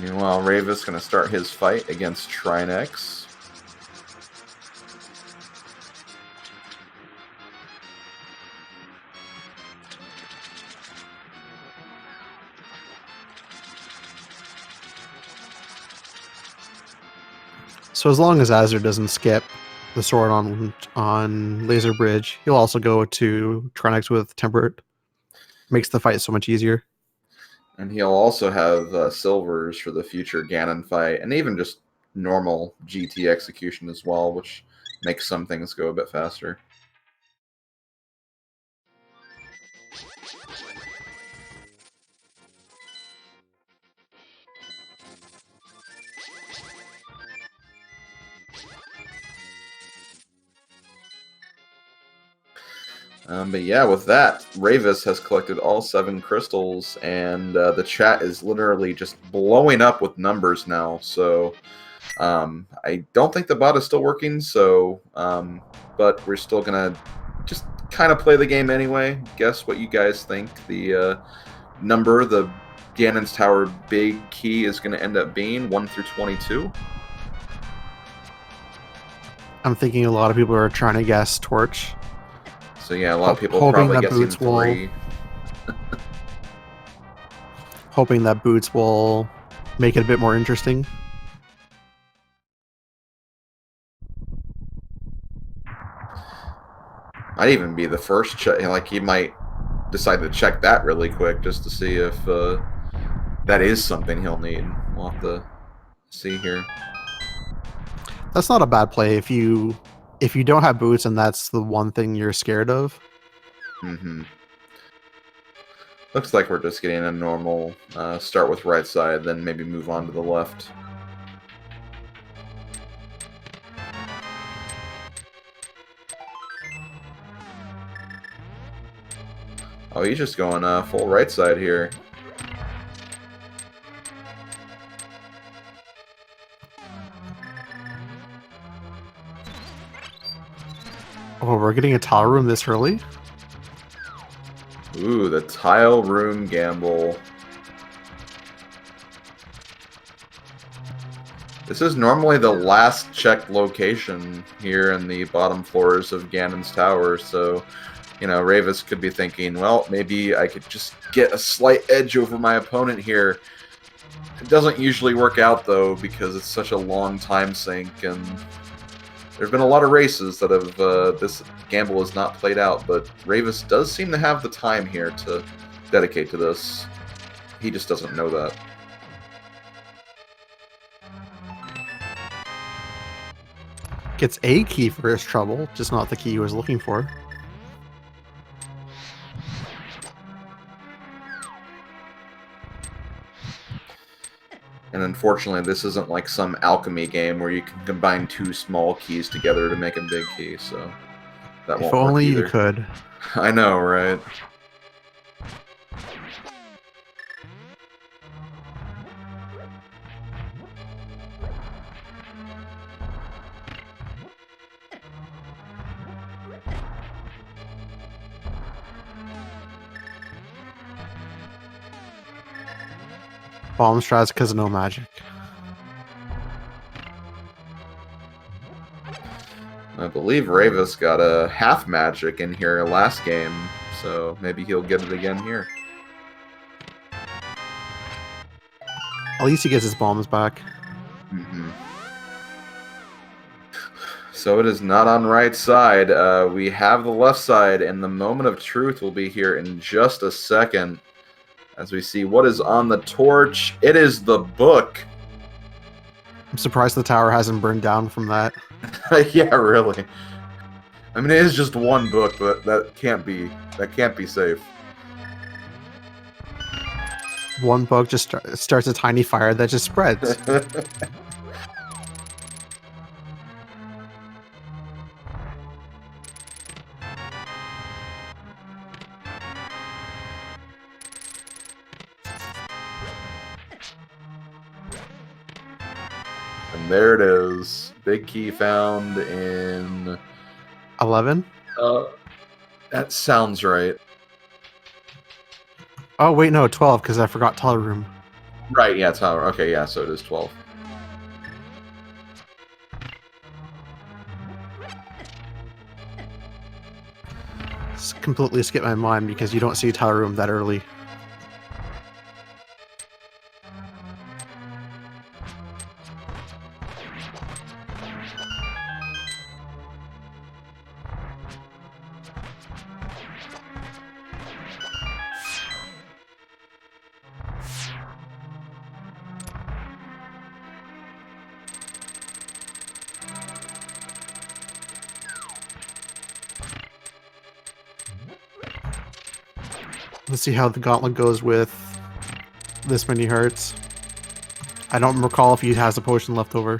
Meanwhile, Rayvis going to start his fight against Trinex. So as long as Azder doesn't skip the sword on Laser Bridge, he'll also go to Trinex with Temperate. Makes the fight so much easier. And he'll also have silvers for the future Ganon fight, and even just normal GT execution as well, which makes some things go a bit faster. But yeah, with that, Rayvis has collected all 7 crystals, and the chat is literally just blowing up with numbers now. So I don't think the bot is still working, so but we're still going to just kind of play the game anyway. Guess what you guys think the number, the Ganon's Tower big key is going to end up being, 1 through 22? I'm thinking a lot of people are trying to guess Torch. So yeah, a lot of people Hoping probably that guessing Boots 3. Hoping that Boots will make it a bit more interesting. Might even be the first check. Like, he might decide to check that really quick just to see if that is something he'll need. We'll have to see here. That's not a bad play if you don't have Boots and that's the one thing you're scared of. Mm-hmm. Looks like we're just getting a normal start with right side, then maybe move on to the left. Oh, he's just going full right side here. Oh, we're getting a tile room this early? Ooh, the tile room gamble. This is normally the last checked location here in the bottom floors of Ganon's Tower, so, you know, Rayvis could be thinking, well, maybe I could just get a slight edge over my opponent here. It doesn't usually work out, though, because it's such a long time sink, and there have been a lot of races that have this gamble has not played out, but Rayvis does seem to have the time here to dedicate to this. He just doesn't know that. Gets a key for his trouble, just not the key he was looking for. And unfortunately, this isn't like some alchemy game where you can combine 2 small keys together to make a big key, so that If won't work only you either. could. I know, right? Bomb strats because no magic. I believe Rayvis got a half magic in here last game, so maybe he'll get it again here. At least he gets his bombs back. Mm-hmm. So it is not on right side. We have the left side, and the moment of truth will be here in just a second. As we see what is on the torch, it is the book. I'm surprised the tower hasn't burned down from that. Yeah, really. I mean, it is just one book, but that can't be safe. One book just starts a tiny fire that just spreads. And there it is. Big key found in 11? That sounds right. Oh, wait, no, 12, because I forgot Teller Room. Right, yeah, tower. Okay, yeah, so it is 12. Completely skipped my mind because you don't see Teller Room that early. Let's see how the gauntlet goes with this many hearts. I don't recall if he has a potion left over.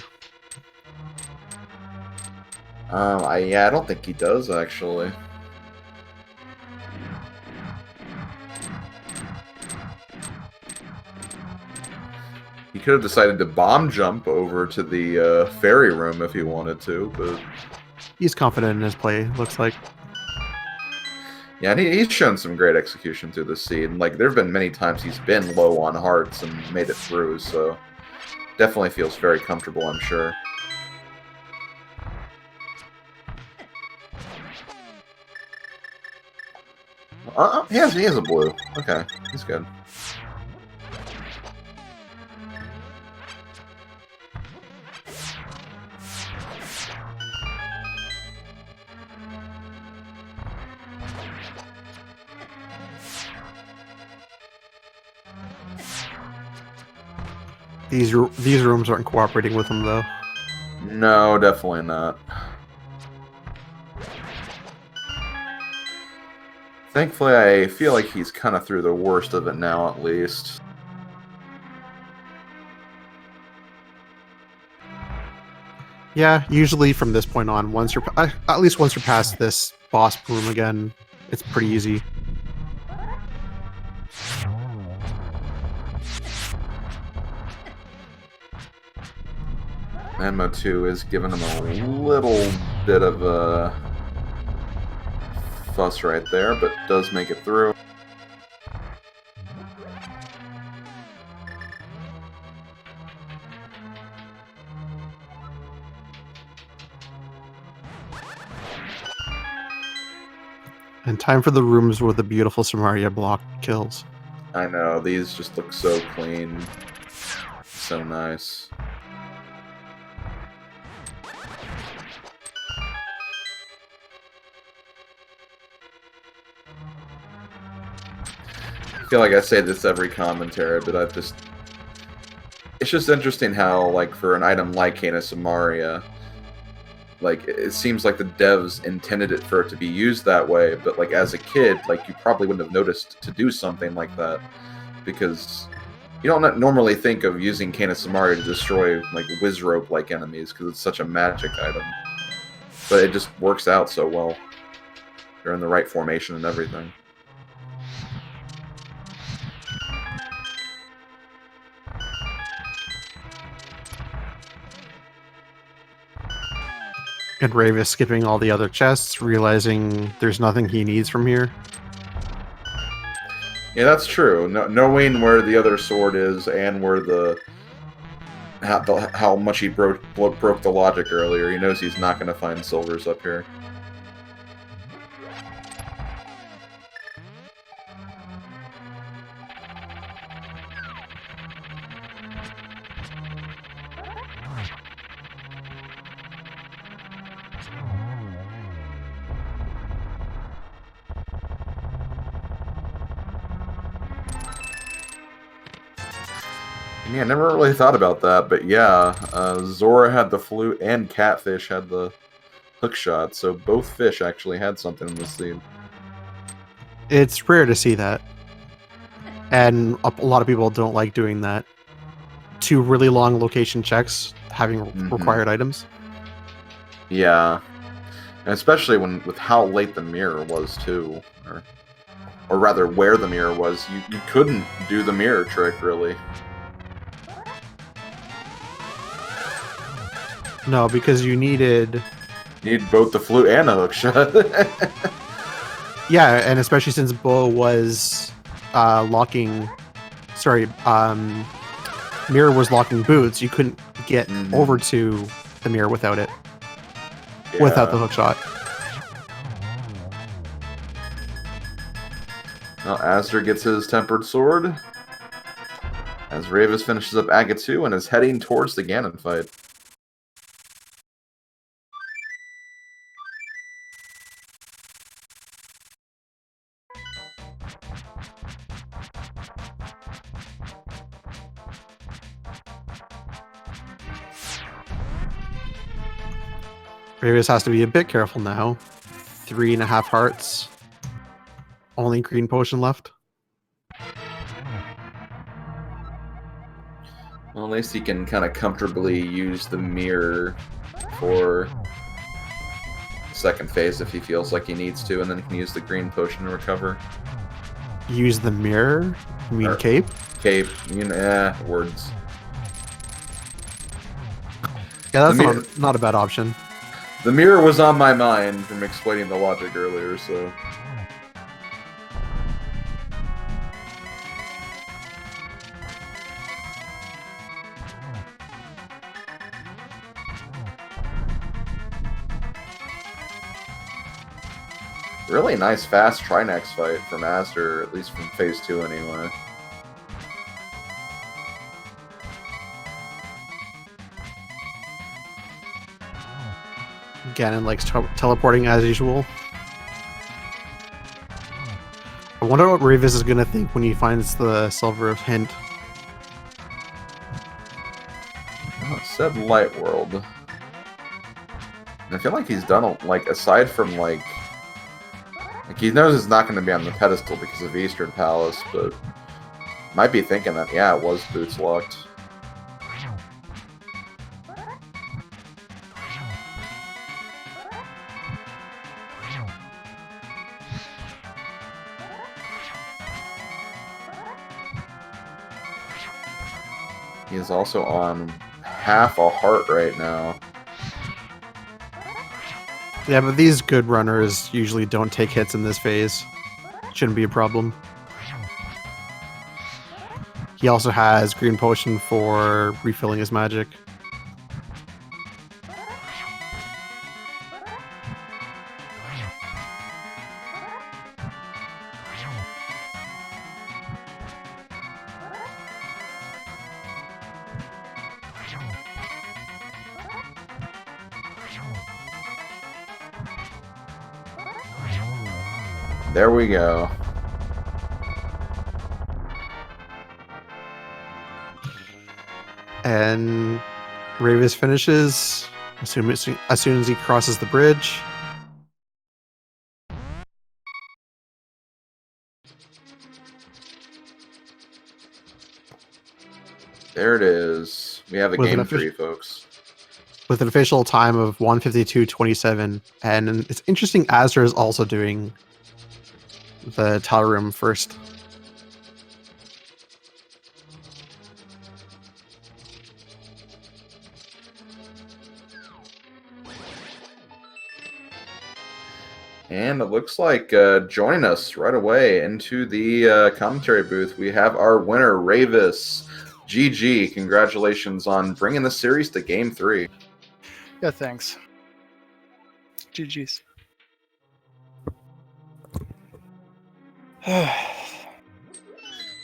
I don't think he does, actually. He could have decided to bomb jump over to the fairy room if he wanted to, but... He's confident in his play, looks like. Yeah, and he's shown some great execution through this scene. Like, there have been many times he's been low on hearts and made it through, so... Definitely feels very comfortable, I'm sure. He has a blue. Okay, he's good. These rooms aren't cooperating with him, though. No, definitely not. Thankfully, I feel like he's kind of through the worst of it now, at least. Yeah, usually from this point on, once you're at least once you're past this boss room again, it's pretty easy. Manmo 2 is giving him a little bit of a fuss right there, but does make it through. And time for the rooms with the beautiful Samaria block kills. I know, these just look so clean. So nice. I feel like I say this every commentary, but it's just interesting how, like, for an item like Cana Samaria, like, it seems like the devs intended it for it to be used that way, but, like, as a kid, like, you probably wouldn't have noticed to do something like that, because You don't normally think of using Cane of Samari to destroy like whiz rope like enemies because it's such a magic item, but it just works out so well. They're in the right formation and everything. And Rayvis skipping all the other chests, realizing there's nothing he needs from here. Yeah, that's true. Knowing where the other sword is and where how much he broke the logic earlier, he knows he's not going to find silvers up here. Yeah, I never really thought about that, but yeah, Zora had the flute and Catfish had the hook shot, so both fish actually had something in this scene. It's rare to see that. And a lot of people don't like doing that. 2 really long location checks, having required items. Yeah. And especially with how late the mirror was, too. Or rather, where the mirror was. You couldn't do the mirror trick, really. No, because you needed... You need both the flute and the hook shot. Yeah, and especially since Bo was locking... Sorry, Mirror was locking boots, you couldn't get over to the mirror without it. Yeah. Without the hook shot. Now Azder gets his tempered sword. As Rayvis finishes up Aga 2 and is heading towards the Ganon fight. Rayvis has to be a bit careful now. 3.5 hearts. Only green potion left. Well, at least he can kind of comfortably use the mirror for second phase if he feels like he needs to, and then he can use the green potion to recover. Use the mirror? You mean cape? Cape. Words. Yeah, that's not a bad option. The mirror was on my mind from explaining the logic earlier, so... Really nice, fast Trinex fight from Azder, at least from Phase 2 anyway. Ganon likes teleporting as usual. I wonder what Rayvis is going to think when he finds the Silver hint. Oh, it said Light World. And I feel like he's done, aside from, he knows it's not going to be on the pedestal because of Eastern Palace, but might be thinking that, yeah, it was boots locked. He is also on half a heart right now. Yeah, but these good runners usually don't take hits in this phase. Shouldn't be a problem. He also has green potion for refilling his magic. There we go. And Rayvis finishes as soon as he crosses the bridge. There it is. We have a With an game for you folks. With an official time of 1:52:27, and it's interesting. Azder is also doing the title room first. And it looks like joining us right away into the commentary booth, we have our winner, Rayvis. GG, congratulations on bringing the series to Game 3. Yeah, thanks. GG's.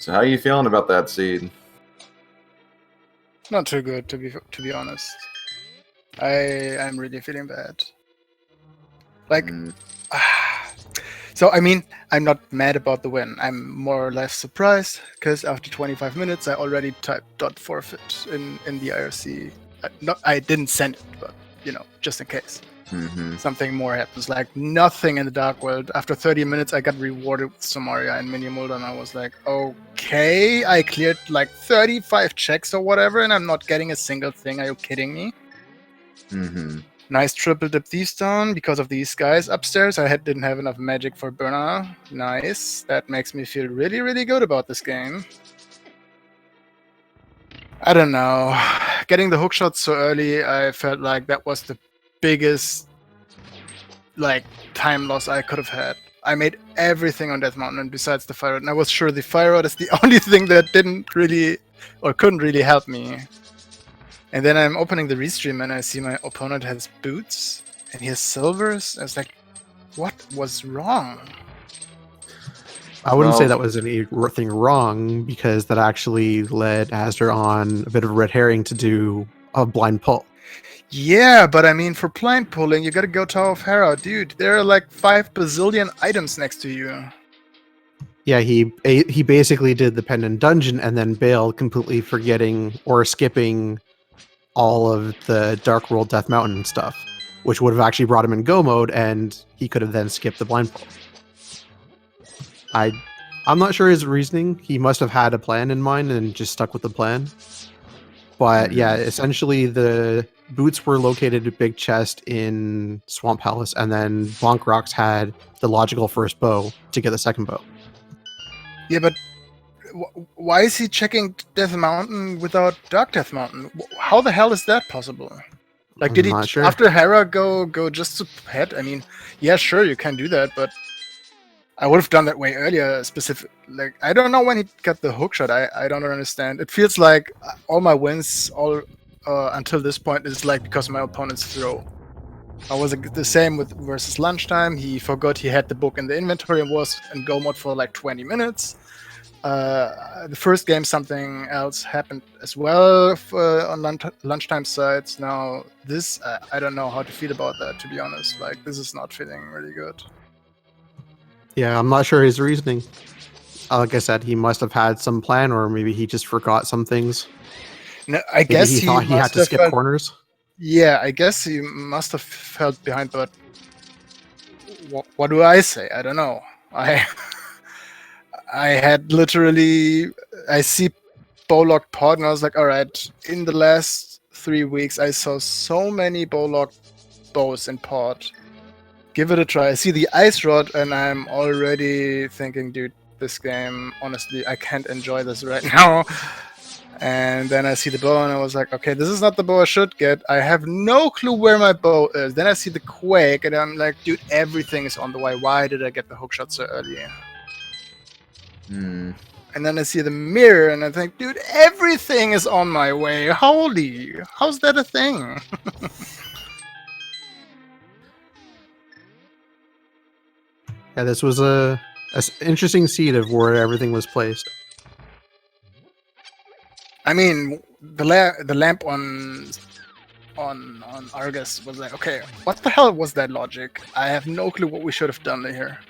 So how are you feeling about that seed? Not too good, to be honest. I'm really feeling bad. Like, so I mean, I'm not mad about the win. I'm more or less surprised because after 25 minutes, I already typed .forfeit in the IRC. I didn't send it, but you know, just in case something more happens. Like nothing in the Dark World. After 30 minutes, I got rewarded with Somaria and Minimulda, and I was like, okay, I cleared like 35 checks or whatever, and I'm not getting a single thing. Are you kidding me? Nice triple dip these down because of these guys upstairs. I didn't have enough magic for Burner. Nice. That makes me feel really, really good about this game. I don't know. Getting the hookshot so early, I felt like that was the biggest like time loss I could have had. I made everything on Death Mountain besides the Fire Rod, and I was sure the Fire Rod is the only thing that didn't really or couldn't really help me. And then I'm opening the restream and I see my opponent has boots and he has silvers. I was like, what was wrong? I wouldn't say that was anything wrong because that actually led Azder on a bit of a red herring to do a blind pull. Yeah, but I mean, for blind pulling, you gotta go Tower of Hera. Dude, there are like 5 bazillion items next to you. Yeah, he basically did the Pendant Dungeon and then bailed, completely forgetting or skipping all of the Dark World Death Mountain stuff, which would have actually brought him in go mode, and he could have then skipped the blind pull. I'm not sure his reasoning. He must have had a plan in mind and just stuck with the plan. But yeah, essentially the boots were located at Big Chest in Swamp Palace, and then Bonk Rocks had the logical first bow to get the second bow. Yeah, but why is he checking Death Mountain without Dark Death Mountain? How the hell is that possible? Like, did he after Hera go just to pet? I mean, yeah, sure, you can do that, but I would have done that way earlier. Like, I don't know when he got the hookshot. I don't understand. It feels like all my wins until this point is like because of my opponent's throw. I was the same with versus lunchtime. He forgot he had the book in the inventory and was in go mode for like 20 minutes. The first game, something else happened as well on lunchtime sides. Now this, I don't know how to feel about that, to be honest. Like, this is not feeling really good. Yeah, I'm not sure his reasoning. Like I said, he must have had some plan, or maybe he just forgot some things. No, I guess he thought he had to skip corners. Yeah, I guess he must have felt behind, but what do I say? I don't know. I had literally, I see Bowlock Pod, and I was like, all right, in the last 3 weeks, I saw so many Bowlock bows in Pod. Give it a try. I see the Ice Rod, and I'm already thinking, dude, this game, honestly, I can't enjoy this right now. And then I see the bow, and I was like, okay, this is not the bow I should get. I have no clue where my bow is. Then I see the Quake, and I'm like, dude, everything is on the way. Why did I get the hookshot so early? And then I see the mirror, and I think, dude, everything is on my way. Holy, how's that a thing? Yeah, this was a interesting seed of where everything was placed. I mean, the lamp on Argus was like, okay, what the hell was that logic? I have no clue what we should have done here.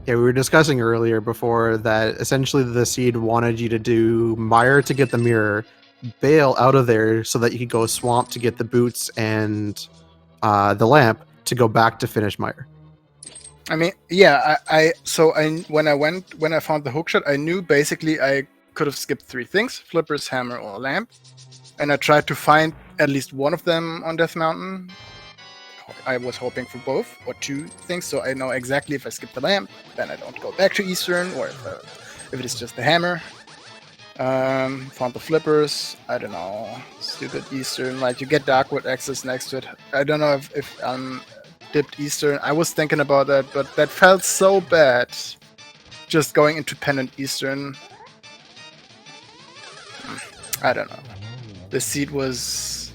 Yeah, we were discussing earlier before that essentially the seed wanted you to do Mire to get the mirror, bail out of there so that you could go Swamp to get the boots and the lamp to go back to finish Mire. I mean, yeah, when I found the hookshot, I knew basically I could have skipped 3 things: flippers, hammer, or lamp. And I tried to find at least one of them on Death Mountain. I was hoping for both or 2 things, so I know exactly if I skip the lamp, then I don't go back to Eastern, or if it is just the hammer. Found the flippers. I don't know. Stupid Eastern. Like, you get Darkwood access next to it. I don't know if dipped Eastern. I was thinking about that, but that felt so bad. Just going into Pennant Eastern. I don't know. The seed was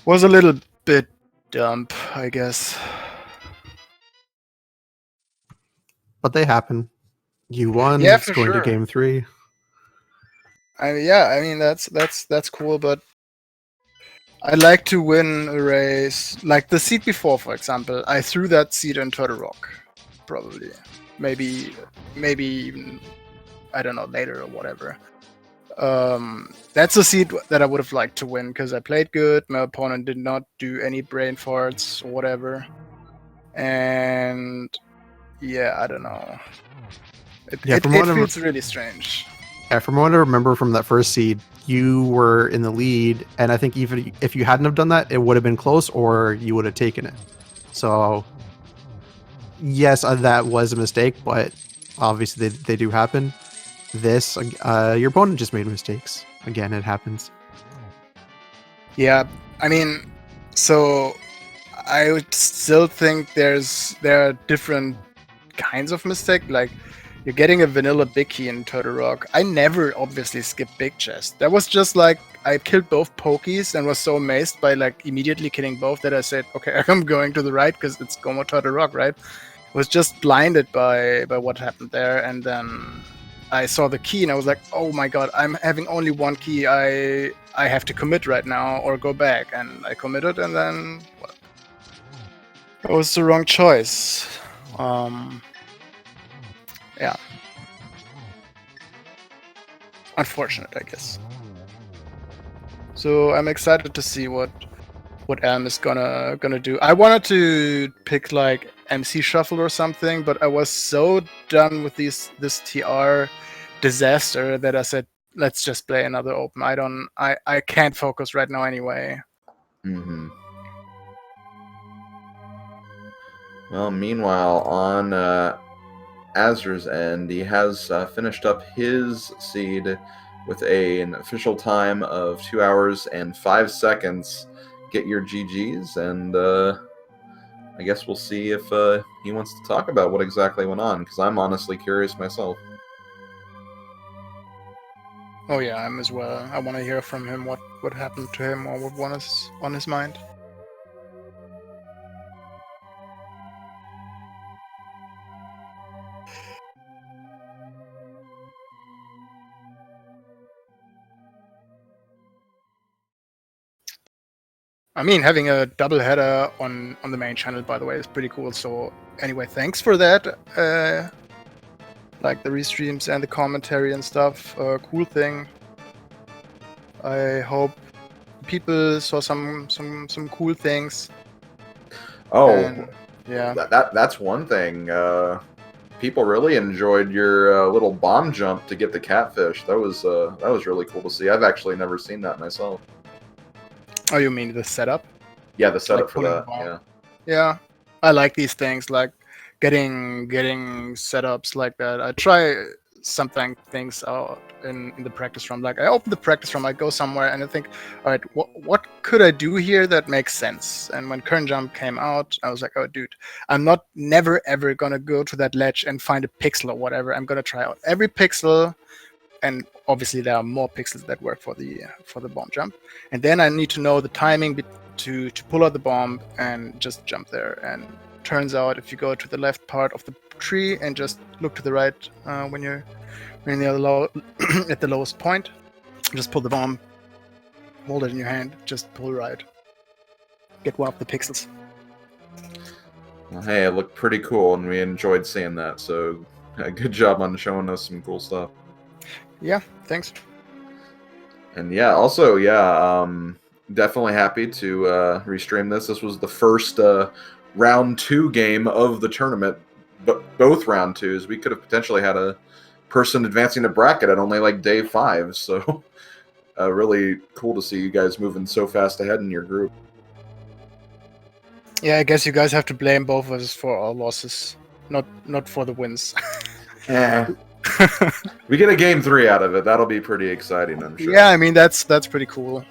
a little bit dumb, I guess. But they happen. You won. Yeah, it's for going sure. to game 3. I mean that's cool, but I like to win a race. Like the seed before, for example, I threw that seed in Turtle Rock, probably, maybe even, I don't know, later or whatever. That's a seed that I would have liked to win because I played good. My opponent did not do any brain farts or whatever, and yeah, I don't know. It feels really strange. Yeah, from what I remember from that first seed, you were in the lead, and I think even if you hadn't have done that, it would have been close, or you would have taken it. So, yes, that was a mistake, but obviously they do happen. This, your opponent just made mistakes. Again, it happens. Yeah, I mean, so I would still think there are different kinds of mistake. Like, you're getting a vanilla big key in Turtle Rock. I never obviously skipped big chest. That was just like, I killed both pokies and was so amazed by like immediately killing both that I said, okay, I'm going to the right because it's Gomo Turtle Rock, right? Was just blinded by what happened there, and then I saw the key and I was like, oh my god, I'm having only one key. I have to commit right now or go back, and I committed, and then well, it was the wrong choice. Yeah. Unfortunate, I guess. So I'm excited to see what Elm is gonna do. I wanted to pick like MC Shuffle or something, but I was so done with this TR disaster that I said, let's just play another open. I can't focus right now anyway. Mm-hmm. Well, meanwhile, on Azder's end, he has finished up his seed with an official time of 2 hours and 5 seconds. Get your GGs, and I guess we'll see if he wants to talk about what exactly went on, because I'm honestly curious myself. Oh yeah, I'm as well. I want to hear from him what happened to him or what was on his mind. I mean, having a double header on the main channel, by the way, is pretty cool. So anyway, thanks for that. Like the restreams and the commentary and stuff. Cool thing. I hope people saw some cool things. Oh, and, yeah. That's one thing. People really enjoyed your little bomb jump to get the catfish. That was really cool to see. I've actually never seen that myself. Oh, you mean the setup? Yeah, the setup like for that. Yeah. Yeah, I like these things, like getting setups like that. I try something things out in the practice room. Like I open the practice room, I go somewhere, and I think, all right, what could I do here that makes sense? And when Current Jump came out, I was like, oh, dude, I'm never ever gonna go to that ledge and find a pixel or whatever. I'm gonna try out every pixel. And obviously there are more pixels that work for the bomb jump, and then I need to know the timing to pull out the bomb and just jump there. And turns out if you go to the left part of the tree and just look to the right when you're at the lowest point, just pull the bomb, hold it in your hand, just pull right, get one of the pixels. Well, hey, it looked pretty cool, and we enjoyed seeing that. So, good job on showing us some cool stuff. Yeah, thanks. And yeah, also, definitely happy to restream this. This was the first round 2 game of the tournament, but both round 2s. We could have potentially had a person advancing to bracket at only like day 5. So really cool to see you guys moving so fast ahead in your group. Yeah, I guess you guys have to blame both of us for our losses, not for the wins. We get a game 3 out of it. That'll be pretty exciting, I'm sure. Yeah, I mean that's pretty cool.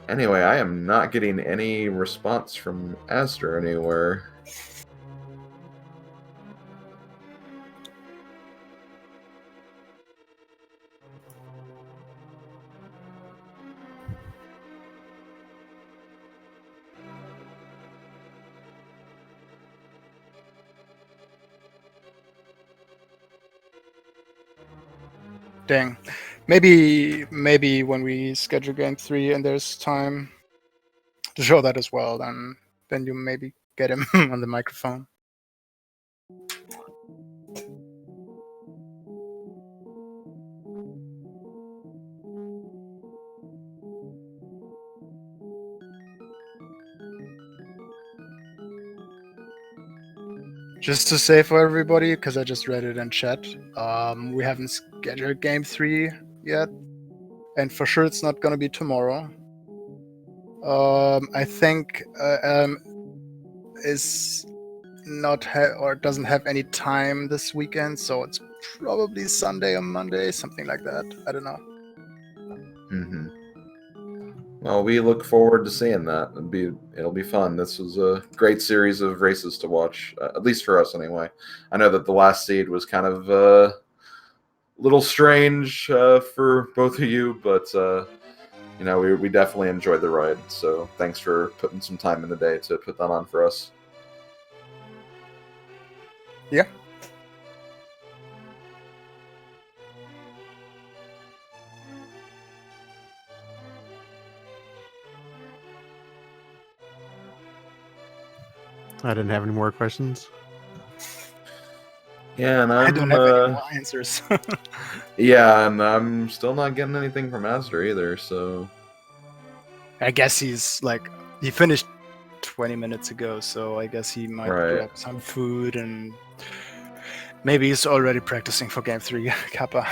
Anyway, I am not getting any response from azder anywhere. Dang. Maybe when we schedule game 3 and there's time to show that as well, then you maybe get him on the microphone. Just to say for everybody, because I just read it in chat, we haven't scheduled game 3 yet, and for sure it's not going to be tomorrow. I think is not or doesn't have any time this weekend, so it's probably Sunday or Monday, something like that. I don't know. Mm-hmm. Well, we look forward to seeing that. It'll be fun. This was a great series of races to watch, at least for us anyway. I know that the last seed was kind of a little strange for both of you, but you know, we definitely enjoyed the ride. So thanks for putting some time in the day to put that on for us. Yeah. I didn't have any more questions. Yeah, and I don't have any more answers. Yeah, and I'm still not getting anything from azder either, so... I guess he's like... He finished 20 minutes ago, so I guess he might grab some food and... Maybe he's already practicing for game 3, Kappa.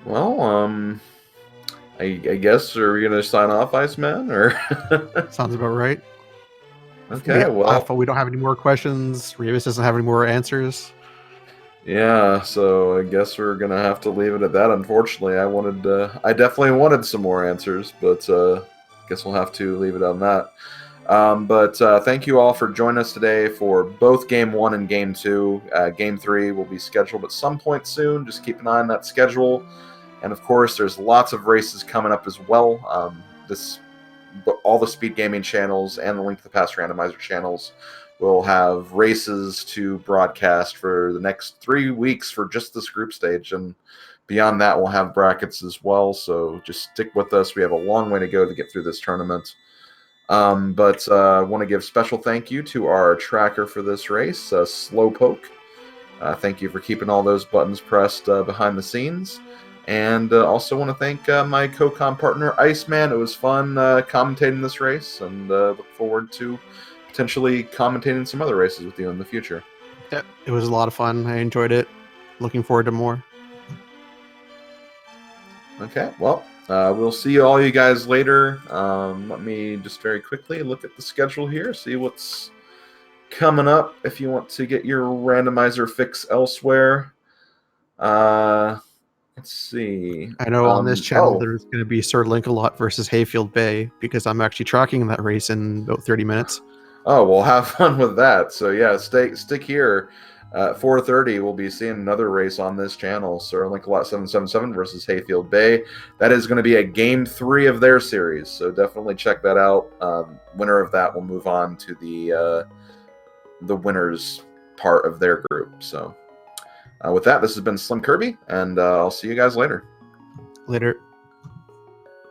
Well, I guess, are we going to sign off, Iceman, or? Sounds about right. Okay, well... We don't have any more questions. Rayvis doesn't have any more answers. Yeah, so I guess we're going to have to leave it at that, unfortunately. I definitely wanted some more answers, but guess we'll have to leave it on that. But thank you all for joining us today for both Game 1 and Game 2. Game 3 will be scheduled at some point soon. Just keep an eye on that schedule. And of course, there's lots of races coming up as well. All the Speed Gaming channels and the Link to the Past Randomizer channels will have races to broadcast for the next 3 weeks for just this group stage. And beyond that, we'll have brackets as well. So just stick with us. We have a long way to go to get through this tournament. But I want to give special thank you to our tracker for this race, Slowpoke. Thank you for keeping all those buttons pressed behind the scenes. And also want to thank my co-com partner, Iceman. It was fun commentating this race, and look forward to potentially commentating some other races with you in the future. Yeah, it was a lot of fun. I enjoyed it. Looking forward to more. Okay, well, we'll see all you guys later. Let me just very quickly look at the schedule here, see what's coming up if you want to get your randomizer fix elsewhere. Let's see. I know on this channel there's going to be Sir Link-A-Lot versus Hayfield Bay because I'm actually tracking that race in about 30 minutes. Oh, well, have fun with that. So yeah, stick here. At 4:30, we'll be seeing another race on this channel, Sir Link-A-Lot 777 versus Hayfield Bay. That is going to be a Game 3 of their series, so definitely check that out. Winner of that will move on to the winners part of their group. So with that, this has been Slim Kirby, and I'll see you guys later. Later.